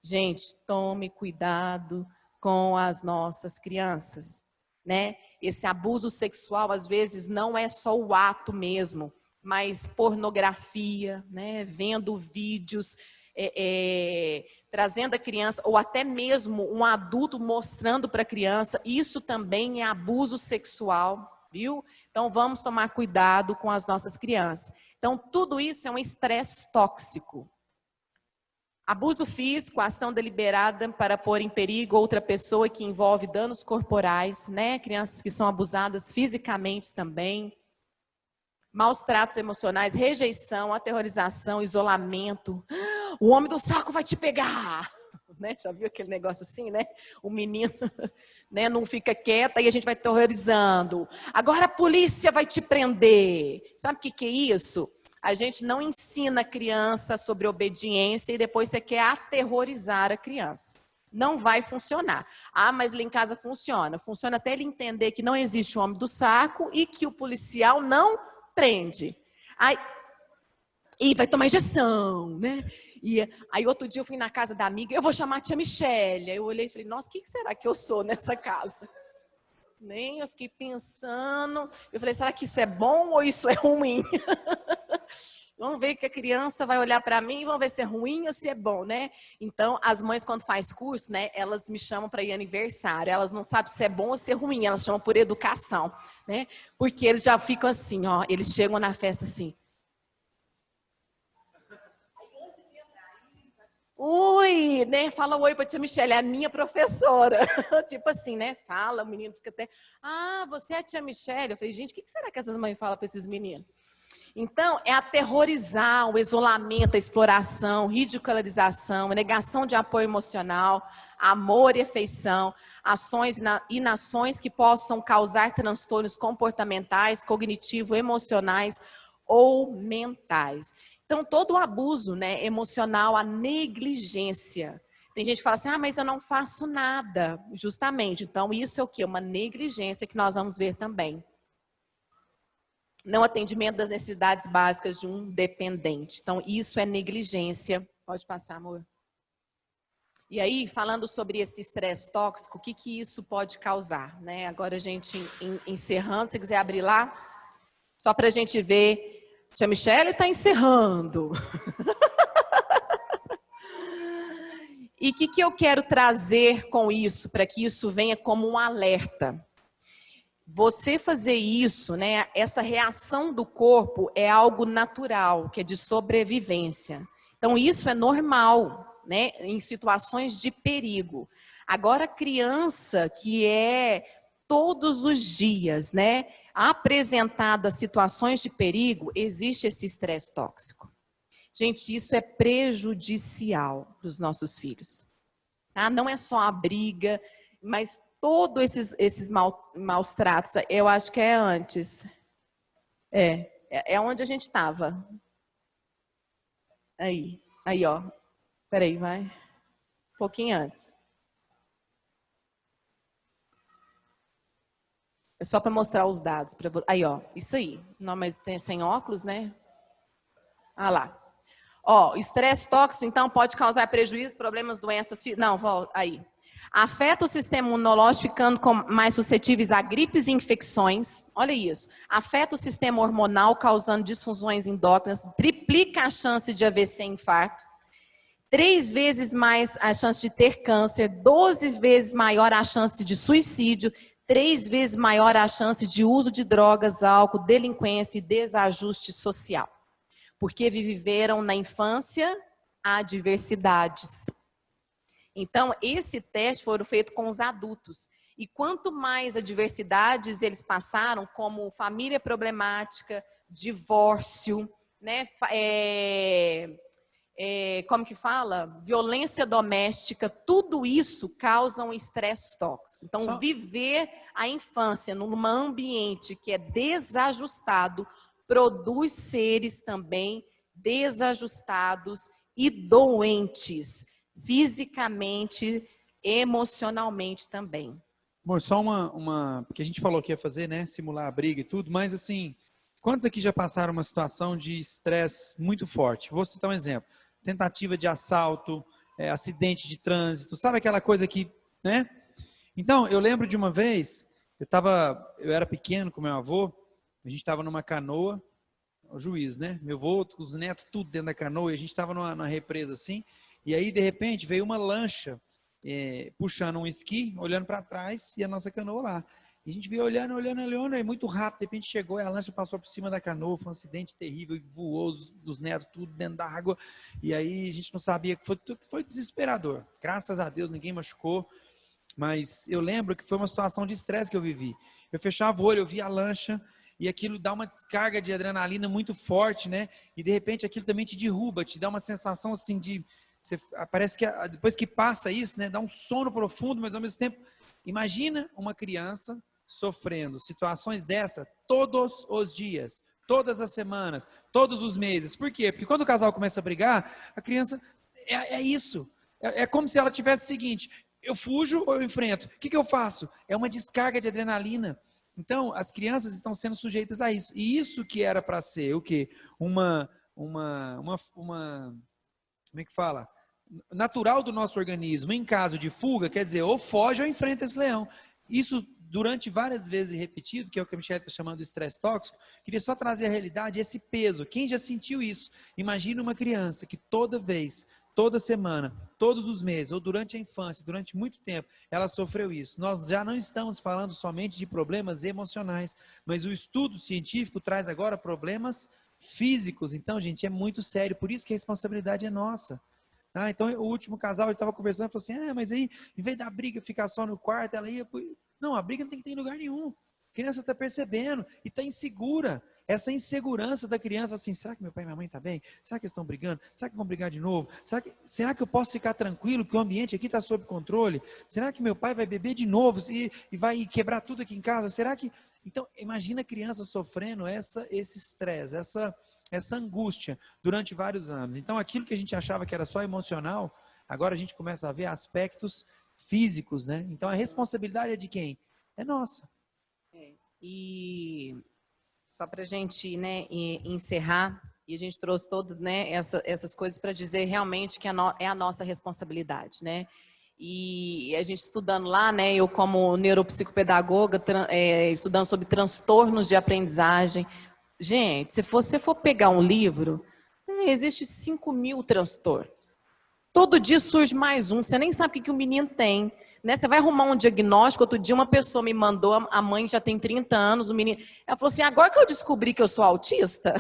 Gente, tome cuidado com as nossas crianças, né? Esse abuso sexual, às vezes, não é só o ato mesmo, mas pornografia, né? Vendo vídeos, trazendo a criança, ou até mesmo um adulto mostrando para a criança, isso também é abuso sexual, viu? Então, vamos tomar cuidado com as nossas crianças. Então, tudo isso é um estresse tóxico. Abuso físico, ação deliberada para pôr em perigo outra pessoa, que envolve danos corporais, né? Crianças que são abusadas fisicamente também. Maus tratos emocionais, rejeição, aterrorização, isolamento. O homem do saco vai te pegar. Né? Já viu aquele negócio assim, né? O menino, né, não fica quieto e a gente vai aterrorizando. Agora a polícia vai te prender. Sabe o que é isso? A gente não ensina a criança sobre obediência e depois você quer aterrorizar a criança. Não vai funcionar. Ah, mas lá em casa funciona. Funciona até ele entender que não existe o homem do saco e que o policial não prende. E vai tomar injeção, né? E aí outro dia eu fui na casa da amiga, eu vou chamar a tia Michele. Eu olhei e falei, nossa, o que será que eu sou nessa casa? Nem eu fiquei pensando. Eu falei, será que isso é bom ou isso é ruim? Vamos ver que a criança vai olhar para mim e vamos ver se é ruim ou se é bom, né? Então, as mães, quando faz curso, né, elas me chamam para ir aniversário. Elas não sabem se é bom ou se é ruim, elas chamam por educação, né? Porque eles já ficam assim, ó, eles chegam na festa assim. Oi, né? Fala oi para a tia Michele, é a minha professora. Tipo assim, né? Fala, o menino fica até... Ah, você é a tia Michele? Eu falei, gente, o que será que essas mães falam para esses meninos? Então, é aterrorizar, o isolamento, a exploração, ridicularização, a negação de apoio emocional, amor e afeição, ações e inações que possam causar transtornos comportamentais, cognitivo, emocionais ou mentais. Então, todo o abuso, né, emocional, a negligência. Tem gente que fala assim, ah, mas eu não faço nada. Justamente, então isso é o quê? Uma negligência que nós vamos ver também. Não atendimento das necessidades básicas de um dependente. Então, isso é negligência. Pode passar, amor. E aí, falando sobre esse estresse tóxico, o que isso pode causar, né? Agora a gente encerrando, se quiser abrir lá, só para a gente ver. Tia Michele está encerrando. E o que eu quero trazer com isso, para que isso venha como um alerta? você fazer isso, né, essa reação do corpo é algo natural, que é de sobrevivência. Então, isso é normal, né, em situações de perigo. Agora, a criança que é todos os dias, né, apresentada a situações de perigo, existe esse estresse tóxico. Gente, isso é prejudicial para os nossos filhos. Tá? Não é só a briga, mas todos esses maus tratos, eu acho que é antes. É onde a gente estava. Aí, ó. Peraí, vai. Um pouquinho antes. É só para mostrar os dados. Aí, ó. Isso aí. Não, mas tem sem óculos, né? Ah lá. Ó, estresse tóxico, então, pode causar prejuízo, problemas, doenças... Não, volta. Aí. Afeta o sistema imunológico, ficando mais suscetíveis a gripes e infecções. Olha isso. Afeta o sistema hormonal, causando disfunções endócrinas. Triplica a chance de AVC e infarto. 3 vezes mais a chance de ter câncer. 12 vezes maior a chance de suicídio. 3 vezes maior a chance de uso de drogas, álcool, delinquência e desajuste social. Porque viveram na infância adversidades. Então, esse teste foi feito com os adultos. E quanto mais adversidades eles passaram, como família problemática, divórcio, né? Como que fala? Violência doméstica, tudo isso causa um estresse tóxico. Então, viver a infância num ambiente que é desajustado, produz seres também desajustados e doentes. Fisicamente, emocionalmente também. Bom, só porque a gente falou que ia fazer, né, simular a briga e tudo, mas assim, quantos aqui já passaram uma situação de estresse muito forte? Vou citar um exemplo, tentativa de assalto, acidente de trânsito, sabe aquela coisa que, né? Então, eu lembro de uma vez, eu era pequeno com meu avô, a gente estava numa canoa, o juiz, né, meu avô, os netos, tudo dentro da canoa, e a gente estava numa represa assim. E aí, de repente, veio uma lancha puxando um esqui, olhando para trás, e a nossa canoa lá. E a gente veio olhando, e muito rápido, de repente chegou, e a lancha passou por cima da canoa, foi um acidente terrível, e voou os netos tudo dentro da água. E aí a gente não sabia, foi desesperador. Graças a Deus, ninguém machucou. Mas eu lembro que foi uma situação de estresse que eu vivi. Eu fechava o olho, eu via a lancha, e aquilo dá uma descarga de adrenalina muito forte, né? E de repente aquilo também te derruba, te dá uma sensação assim de... Parece que depois que passa isso, né, dá um sono profundo, mas ao mesmo tempo, imagina uma criança sofrendo situações dessa todos os dias, todas as semanas, todos os meses. Por quê? Porque quando o casal começa a brigar, a criança, é isso. É como se ela tivesse o seguinte, eu fujo ou eu enfrento? O que eu faço? É uma descarga de adrenalina. Então, as crianças estão sendo sujeitas a isso. E isso que era para ser o quê? Como é que fala? Natural do nosso organismo, em caso de fuga, quer dizer, ou foge ou enfrenta esse leão. Isso durante várias vezes repetido, que é o que a Michelle está chamando de estresse tóxico, queria só trazer a realidade, esse peso. Quem já sentiu isso? Imagina uma criança que toda vez, toda semana, todos os meses, ou durante a infância, durante muito tempo, ela sofreu isso. Nós já não estamos falando somente de problemas emocionais, mas o estudo científico traz agora problemas físicos. Então, gente, é muito sério, por isso que a responsabilidade é nossa. Ah, então, o último casal, ele estava conversando, falou assim, mas aí, em vez da briga ficar só no quarto, ela ia... Não, a briga não tem que ter em lugar nenhum. A criança está percebendo e está insegura. Essa insegurança da criança, assim, será que meu pai e minha mãe estão bem? Será que eles estão brigando? Será que vão brigar de novo? Será que eu posso ficar tranquilo que o ambiente aqui está sob controle? Será que meu pai vai beber de novo e vai quebrar tudo aqui em casa? Será que... Então, imagina a criança sofrendo esse estresse, essa angústia durante vários anos. Então, aquilo que a gente achava que era só emocional, agora a gente começa a ver aspectos físicos, né? Então, a responsabilidade é de quem? É nossa. E só para a gente, né, encerrar, e a gente trouxe todas, né, essas coisas para dizer realmente que é a nossa responsabilidade, né? E a gente estudando lá, né, eu como neuropsicopedagoga, estudando sobre transtornos de aprendizagem. Gente, se você for pegar um livro, existe 5.000 transtornos. Todo dia surge mais um, você nem sabe o que o menino tem. né? Você vai arrumar um diagnóstico. Outro dia uma pessoa me mandou, a mãe já tem 30 anos, o menino, ela falou assim, agora que eu descobri que eu sou autista,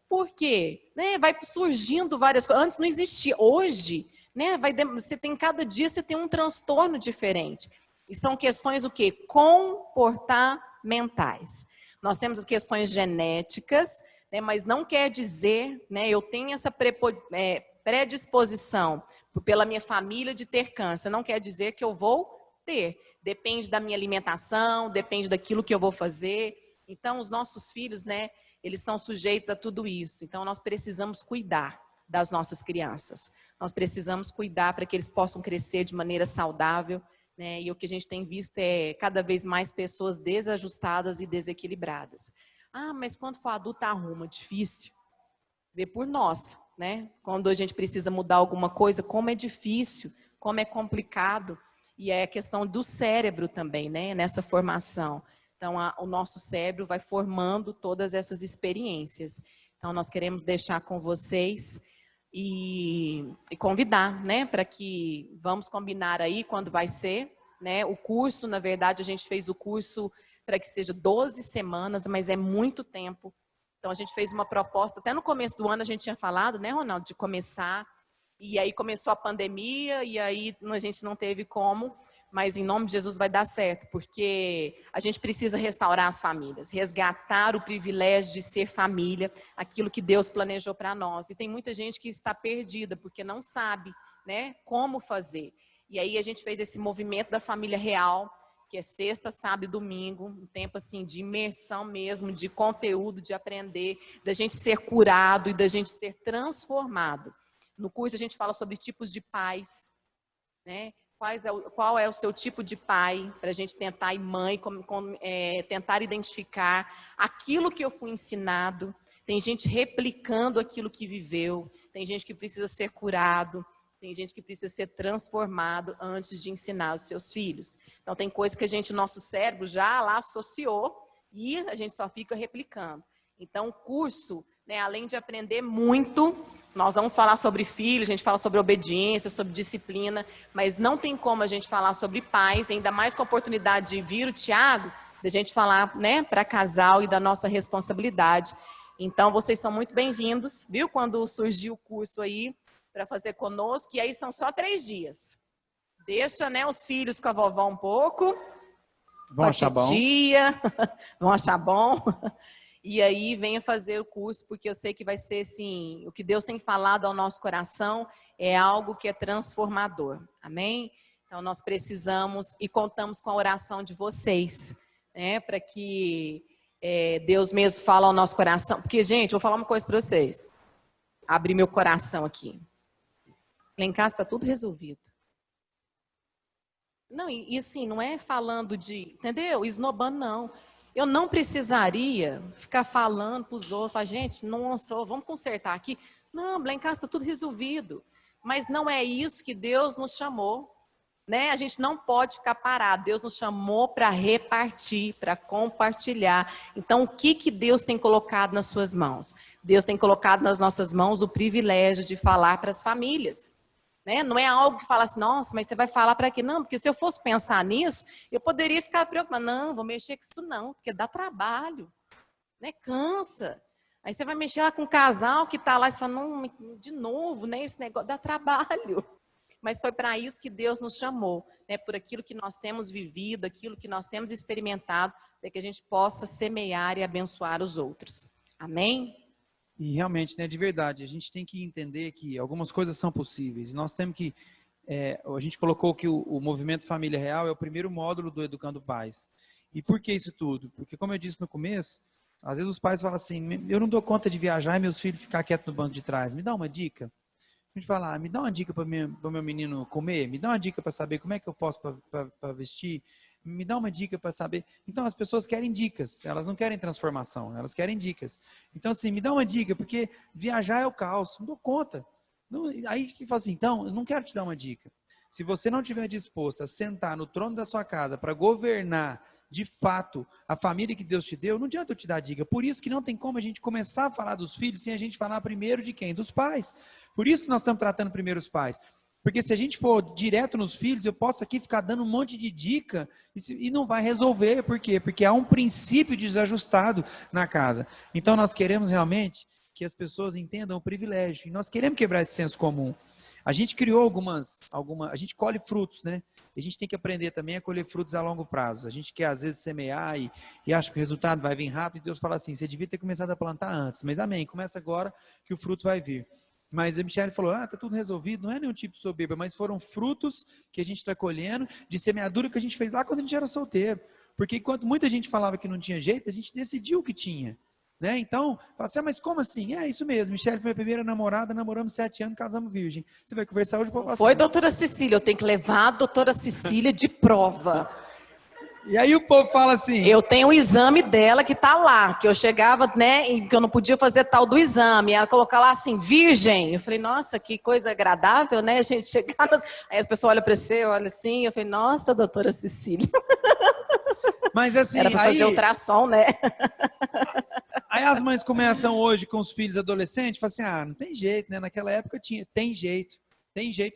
por quê? Né? Vai surgindo várias coisas, antes não existia, hoje, né? Você tem, cada dia você tem um transtorno diferente, e são questões o quê? Comportamentais. Nós temos as questões genéticas, né? Mas não quer dizer, né? Eu tenho essa predisposição pela minha família de ter câncer, não quer dizer que eu vou ter. Depende da minha alimentação, depende daquilo que eu vou fazer. Então, os nossos filhos, né, eles estão sujeitos a tudo isso. Então, nós precisamos cuidar das nossas crianças. Nós precisamos cuidar para que eles possam crescer de maneira saudável, né? E o que a gente tem visto é cada vez mais pessoas desajustadas e desequilibradas. Ah, mas quando for adulto, arruma. Difícil. Vê por nós. Né? Quando a gente precisa mudar alguma coisa, como é difícil, como é complicado, e é a questão do cérebro também, né? Nessa formação. Então, o nosso cérebro vai formando todas essas experiências. Então, nós queremos deixar com vocês e convidar, né? Para que vamos combinar aí quando vai ser, né? O curso, na verdade, a gente fez o curso para que seja 12 semanas, mas é muito tempo. Então, a gente fez uma proposta, até no começo do ano a gente tinha falado, né, Ronaldo, de começar, e aí começou a pandemia, e aí a gente não teve como, mas em nome de Jesus vai dar certo, porque a gente precisa restaurar as famílias, resgatar o privilégio de ser família, aquilo que Deus planejou para nós. E tem muita gente que está perdida, porque não sabe, né, como fazer. E aí a gente fez esse movimento da família real, que é sexta, sábado e domingo, um tempo assim de imersão mesmo, de conteúdo, de aprender, da gente ser curado e da gente ser transformado. No curso a gente fala sobre tipos de pais, né? Qual é o seu tipo de pai, para a gente tentar, e mãe, tentar identificar aquilo que eu fui ensinado. Tem gente replicando aquilo que viveu, tem gente que precisa ser curado, tem gente que precisa ser transformado antes de ensinar os seus filhos. Então, tem coisa que nosso cérebro já lá associou e a gente só fica replicando. Então, o curso, né, além de aprender muito, nós vamos falar sobre filhos, a gente fala sobre obediência, sobre disciplina, mas não tem como a gente falar sobre pais, ainda mais com a oportunidade de vir o Tiago, da gente falar, né, para casal e da nossa responsabilidade. Então, vocês são muito bem-vindos, viu? Quando surgiu o curso aí, para fazer conosco, e aí são só 3 dias. Deixa, né, os filhos com a vovó um pouco. Vão achar bom. Vão achar bom. E aí venha fazer o curso, porque eu sei que vai ser, assim, o que Deus tem falado ao nosso coração é algo que é transformador. Amém? Então, nós precisamos e contamos com a oração de vocês, né, para que Deus mesmo fale ao nosso coração. Porque, gente, vou falar uma coisa para vocês. Abrir meu coração aqui. Lá em casa está tudo resolvido. Não, e assim, não é falando de, entendeu? Esnobando, não. Eu não precisaria ficar falando para os outros, falar, gente, nossa, vamos consertar aqui. Não, lá em casa está tudo resolvido. Mas não é isso que Deus nos chamou. Né? A gente não pode ficar parado. Deus nos chamou para repartir, para compartilhar. Então, o que Deus tem colocado nas suas mãos? Deus tem colocado nas nossas mãos o privilégio de falar para as famílias. Né? Não é algo que fala assim, nossa, mas você vai falar para quê? Não, porque se eu fosse pensar nisso, eu poderia ficar preocupada. Não, vou mexer com isso não, porque dá trabalho. Né? Cansa. Aí você vai mexer lá com um casal que está lá e você fala, não, de novo, né? Esse negócio dá trabalho. Mas foi para isso que Deus nos chamou, né? Por aquilo que nós temos vivido, aquilo que nós temos experimentado, para que a gente possa semear e abençoar os outros. Amém? E realmente, né, de verdade, a gente tem que entender que algumas coisas são possíveis. E nós temos que, a gente colocou que o Movimento Família Real é o primeiro módulo do Educando Pais. E por que isso tudo? Porque, como eu disse no começo, às vezes os pais falam assim, eu não dou conta de viajar e meus filhos ficar quietos no banco de trás. Me dá uma dica. A gente fala, me dá uma dica para o meu menino comer, me dá uma dica para saber como é que eu posso para vestir, me dá uma dica para saber. Então, as pessoas querem dicas, elas não querem transformação, elas querem dicas. Então, assim, me dá uma dica, porque viajar é o caos, não dou conta. Não, aí que fala assim, então, eu não quero te dar uma dica. Se você não estiver disposto a sentar no trono da sua casa para governar, de fato, a família que Deus te deu, não adianta eu te dar dica. Por isso que não tem como a gente começar a falar dos filhos sem a gente falar primeiro de quem? Dos pais. Por isso que nós estamos tratando primeiro os pais. Porque se a gente for direto nos filhos, eu posso aqui ficar dando um monte de dica e não vai resolver. Por quê? Porque há um princípio desajustado na casa. Então nós queremos realmente que as pessoas entendam o privilégio. E nós queremos quebrar esse senso comum. A gente criou a gente colhe frutos, né? E a gente tem que aprender também a colher frutos a longo prazo. A gente quer às vezes semear e acha que o resultado vai vir rápido. E Deus fala assim, você devia ter começado a plantar antes. Mas amém, começa agora que o fruto vai vir. Mas a Michelle falou, tá tudo resolvido, não é nenhum tipo de soberba, mas foram frutos que a gente está colhendo de semeadura que a gente fez lá quando a gente era solteiro. Porque enquanto muita gente falava que não tinha jeito, a gente decidiu que tinha. Né? Então, fala assim, mas como assim? É isso mesmo, Michelle foi a primeira namorada, namoramos 7 anos, casamos virgem. Você vai conversar hoje para passar. Foi, doutora Cecília, eu tenho que levar a doutora Cecília de prova. E aí o povo fala assim... Eu tenho o exame dela que tá lá, que eu chegava, né, e que eu não podia fazer tal do exame. Ela colocar lá assim, virgem. Eu falei, nossa, que coisa agradável, né, a gente chegar... Aí as pessoas olham para você, olham assim, eu falei, nossa, doutora Cecília. Mas assim... Era para fazer ultrassom, né? Aí as mães começam hoje com os filhos adolescentes, falam assim, não tem jeito, né, naquela época tinha, tem jeito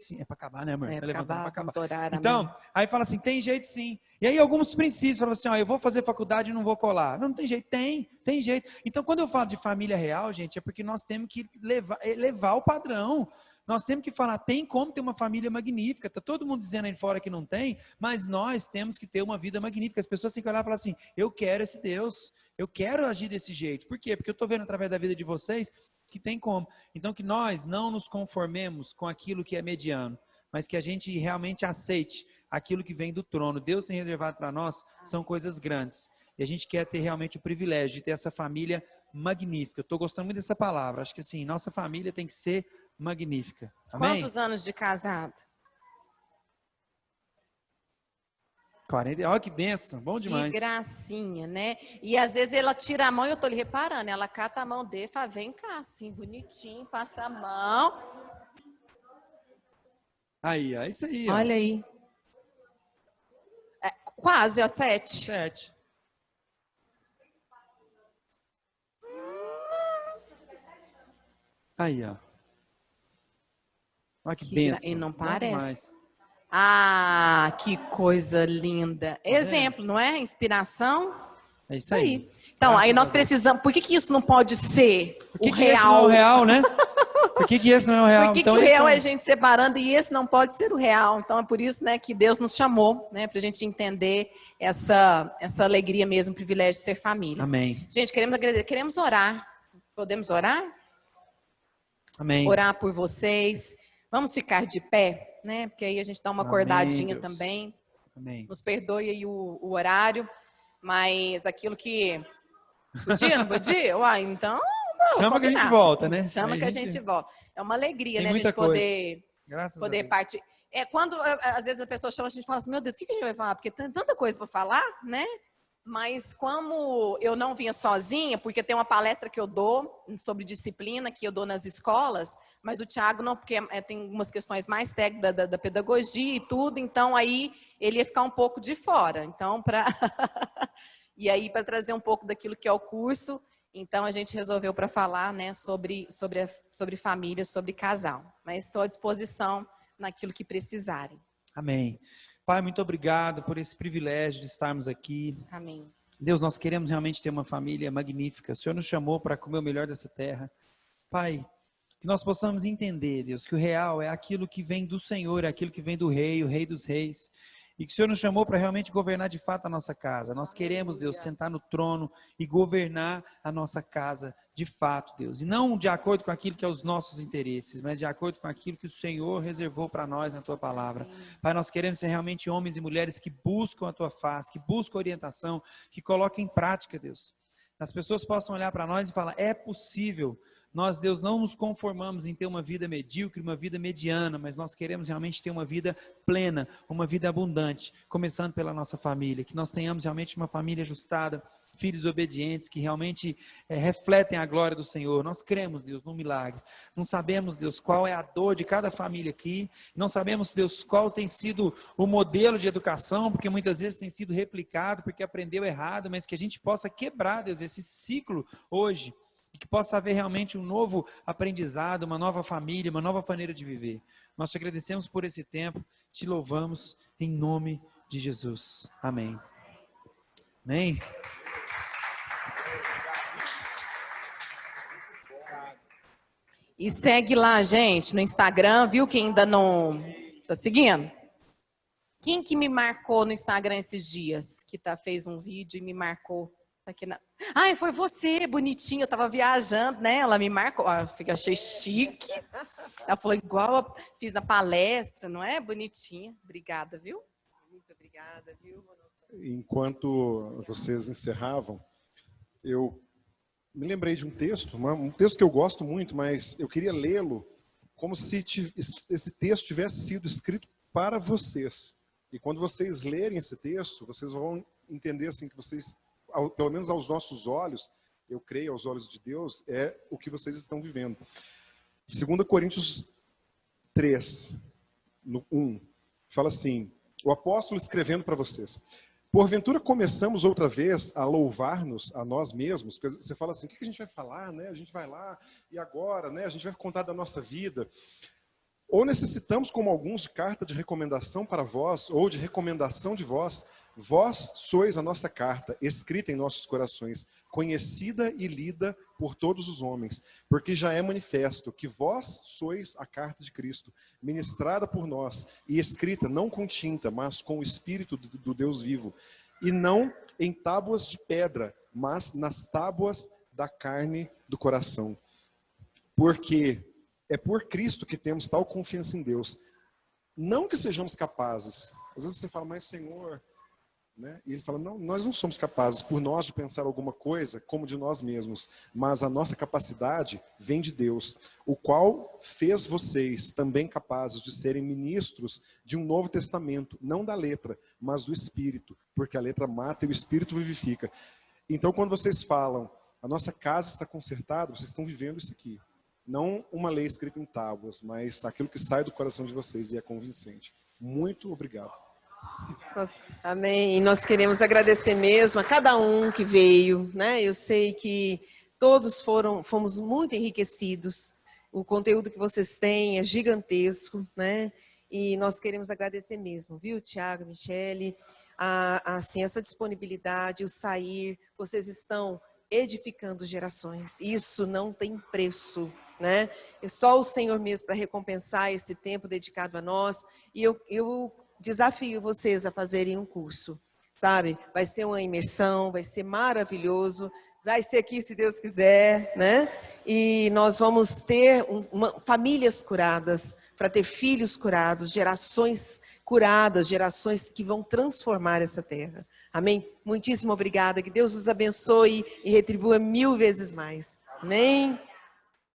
sim, é para acabar, né, amor? É para acabar. Então, aí fala assim, tem jeito sim. E aí alguns princípios, falam assim, eu vou fazer faculdade e não vou colar. Não tem jeito, tem jeito. Então, quando eu falo de família real, gente, é porque nós temos que levar o padrão. Nós temos que falar, tem como ter uma família magnífica. Está todo mundo dizendo aí fora que não tem, mas nós temos que ter uma vida magnífica. As pessoas têm que olhar e falar assim, eu quero esse Deus, eu quero agir desse jeito. Por quê? Porque eu estou vendo através da vida de vocês que tem como. Então, que nós não nos conformemos com aquilo que é mediano, mas que a gente realmente aceite aquilo que vem do trono. Deus tem reservado para nós, são coisas grandes. E a gente quer ter realmente o privilégio de ter essa família magnífica. Eu estou gostando muito dessa palavra. Acho que assim, nossa família tem que ser magnífica. Amém? Quantos anos de casado? 40, olha que bênção, bom demais. Que gracinha, né? E às vezes ela tira a mão, e eu tô lhe reparando, ela cata a mão dele e fala, vem cá, assim, bonitinho, passa a mão. Aí, é isso aí. Olha aí. É, quase, 7. 7. Aí, ó. Olha que bênção. E não bom parece. Demais. Ah, que coisa linda. Exemplo, não é? Inspiração. É isso aí. Então, Graças aí nós a Deus. precisamos... Por que isso não pode ser Por o que esse não é real? o real, né? Por que esse não é o real? Por que, então, que o real é é a gente separando e esse não pode ser o real? Então, é por isso, né, que Deus nos chamou, né, para a gente entender essa alegria mesmo, o privilégio de ser família. Amém. Gente, queremos orar. Podemos orar? Amém. Orar por vocês. Vamos ficar de pé, né? Porque aí a gente dá uma acordadinha Deus. também. Amém. Nos perdoe aí o horário, mas aquilo que... Podia, não podia? Uai, então... Chama que a gente volta, né? Chama Aí que a gente volta. É uma alegria, né? A muita gente poder Graças a poder Deus. partir. Quando às vezes a pessoa chama, a gente fala assim, meu Deus, o que a gente vai falar? Porque tem tanta coisa para falar, né? Mas como eu não vinha sozinha, porque tem uma palestra que eu dou sobre disciplina, que eu dou nas escolas, mas o Thiago não, porque tem algumas questões mais técnicas da pedagogia e tudo, então aí ele ia ficar um pouco de fora. Então, e aí para trazer um pouco daquilo que é o curso, então a gente resolveu para falar, né, sobre família, sobre casal. Mas estou à disposição naquilo que precisarem. Amém. Pai, muito obrigado por esse privilégio de estarmos aqui. Amém. Deus, nós queremos realmente ter uma família magnífica. O Senhor nos chamou para comer o melhor dessa terra. Pai, que nós possamos entender, Deus, que o real é aquilo que vem do Senhor, é aquilo que vem do Rei, o Rei dos Reis. E que o Senhor nos chamou para realmente governar de fato a nossa casa. Nós queremos, Deus, sentar no trono e governar a nossa casa de fato, Deus. E não de acordo com aquilo que é os nossos interesses, mas de acordo com aquilo que o Senhor reservou para nós na Tua palavra. Pai, nós queremos ser realmente homens e mulheres que buscam a Tua face, que buscam orientação, que colocam em prática, Deus. As pessoas possam olhar para nós e falar, é possível. Nós, Deus, não nos conformamos em ter uma vida medíocre, uma vida mediana, mas nós queremos realmente ter uma vida plena, uma vida abundante, começando pela nossa família, que nós tenhamos realmente uma família ajustada, filhos obedientes, que realmente refletem a glória do Senhor. Nós cremos, Deus, num milagre. Não sabemos, Deus, qual é a dor de cada família aqui, não sabemos, Deus, qual tem sido o modelo de educação, porque muitas vezes tem sido replicado, porque aprendeu errado, mas que a gente possa quebrar, Deus, esse ciclo hoje, e que possa haver realmente um novo aprendizado, uma nova família, uma nova maneira de viver. Nós te agradecemos por esse tempo, te louvamos em nome de Jesus. Amém. Amém. E segue lá, gente, no Instagram, viu? Quem ainda não tá seguindo? Quem que me marcou no Instagram esses dias? Que fez um vídeo e me marcou. Tá aqui na... Ai, foi você, bonitinha. Eu tava viajando, né? Ela me marcou. Ah, achei chique. Ela falou igual eu fiz na palestra, não é? Bonitinha. Obrigada, viu? Muito obrigada, viu? Enquanto vocês encerravam, eu me lembrei de um texto que eu gosto muito, mas eu queria lê-lo como se esse texto tivesse sido escrito para vocês. E quando vocês lerem esse texto, vocês vão entender assim que vocês, pelo menos aos nossos olhos, eu creio aos olhos de Deus, é o que vocês estão vivendo. 2 Coríntios 3, no 1, fala assim, o apóstolo escrevendo para vocês: porventura começamos outra vez a louvar-nos a nós mesmos? Porque você fala assim, o que a gente vai falar, né? A gente vai lá e agora, né? A gente vai contar da nossa vida. Ou necessitamos, como alguns, de carta de recomendação para vós, ou de recomendação de vós? Vós sois a nossa carta, escrita em nossos corações, conhecida e lida por todos os homens, porque já é manifesto que vós sois a carta de Cristo, ministrada por nós e escrita não com tinta, mas com o Espírito do Deus vivo, e não em tábuas de pedra, mas nas tábuas da carne do coração. Porque é por Cristo que temos tal confiança em Deus. Não que sejamos capazes. Às vezes você fala, mas Senhor... né? E ele fala, não, nós não somos capazes por nós de pensar alguma coisa como de nós mesmos, mas a nossa capacidade vem de Deus, o qual fez vocês também capazes de serem ministros de um novo testamento, não da letra, mas do Espírito, porque a letra mata e o Espírito vivifica. Então quando vocês falam, a nossa casa está consertada, vocês estão vivendo isso aqui. Não uma lei escrita em tábuas, mas aquilo que sai do coração de vocês e é convincente. Muito obrigado. Amém. E nós queremos agradecer mesmo a cada um que veio, né? Eu sei que todos fomos muito enriquecidos. O conteúdo que vocês têm é gigantesco, né? E nós queremos agradecer mesmo, viu, Tiago, Michele, assim, essa disponibilidade, o sair, vocês estão edificando gerações. Isso não tem preço, né? É só o Senhor mesmo para recompensar esse tempo dedicado a nós. E eu desafio vocês a fazerem um curso, sabe? Vai ser uma imersão, vai ser maravilhoso, vai ser aqui se Deus quiser, né? E nós vamos ter famílias curadas, para ter filhos curados, gerações curadas, gerações que vão transformar essa terra. Amém? Muitíssimo obrigada, que Deus os abençoe e retribua 1000 vezes mais. Amém?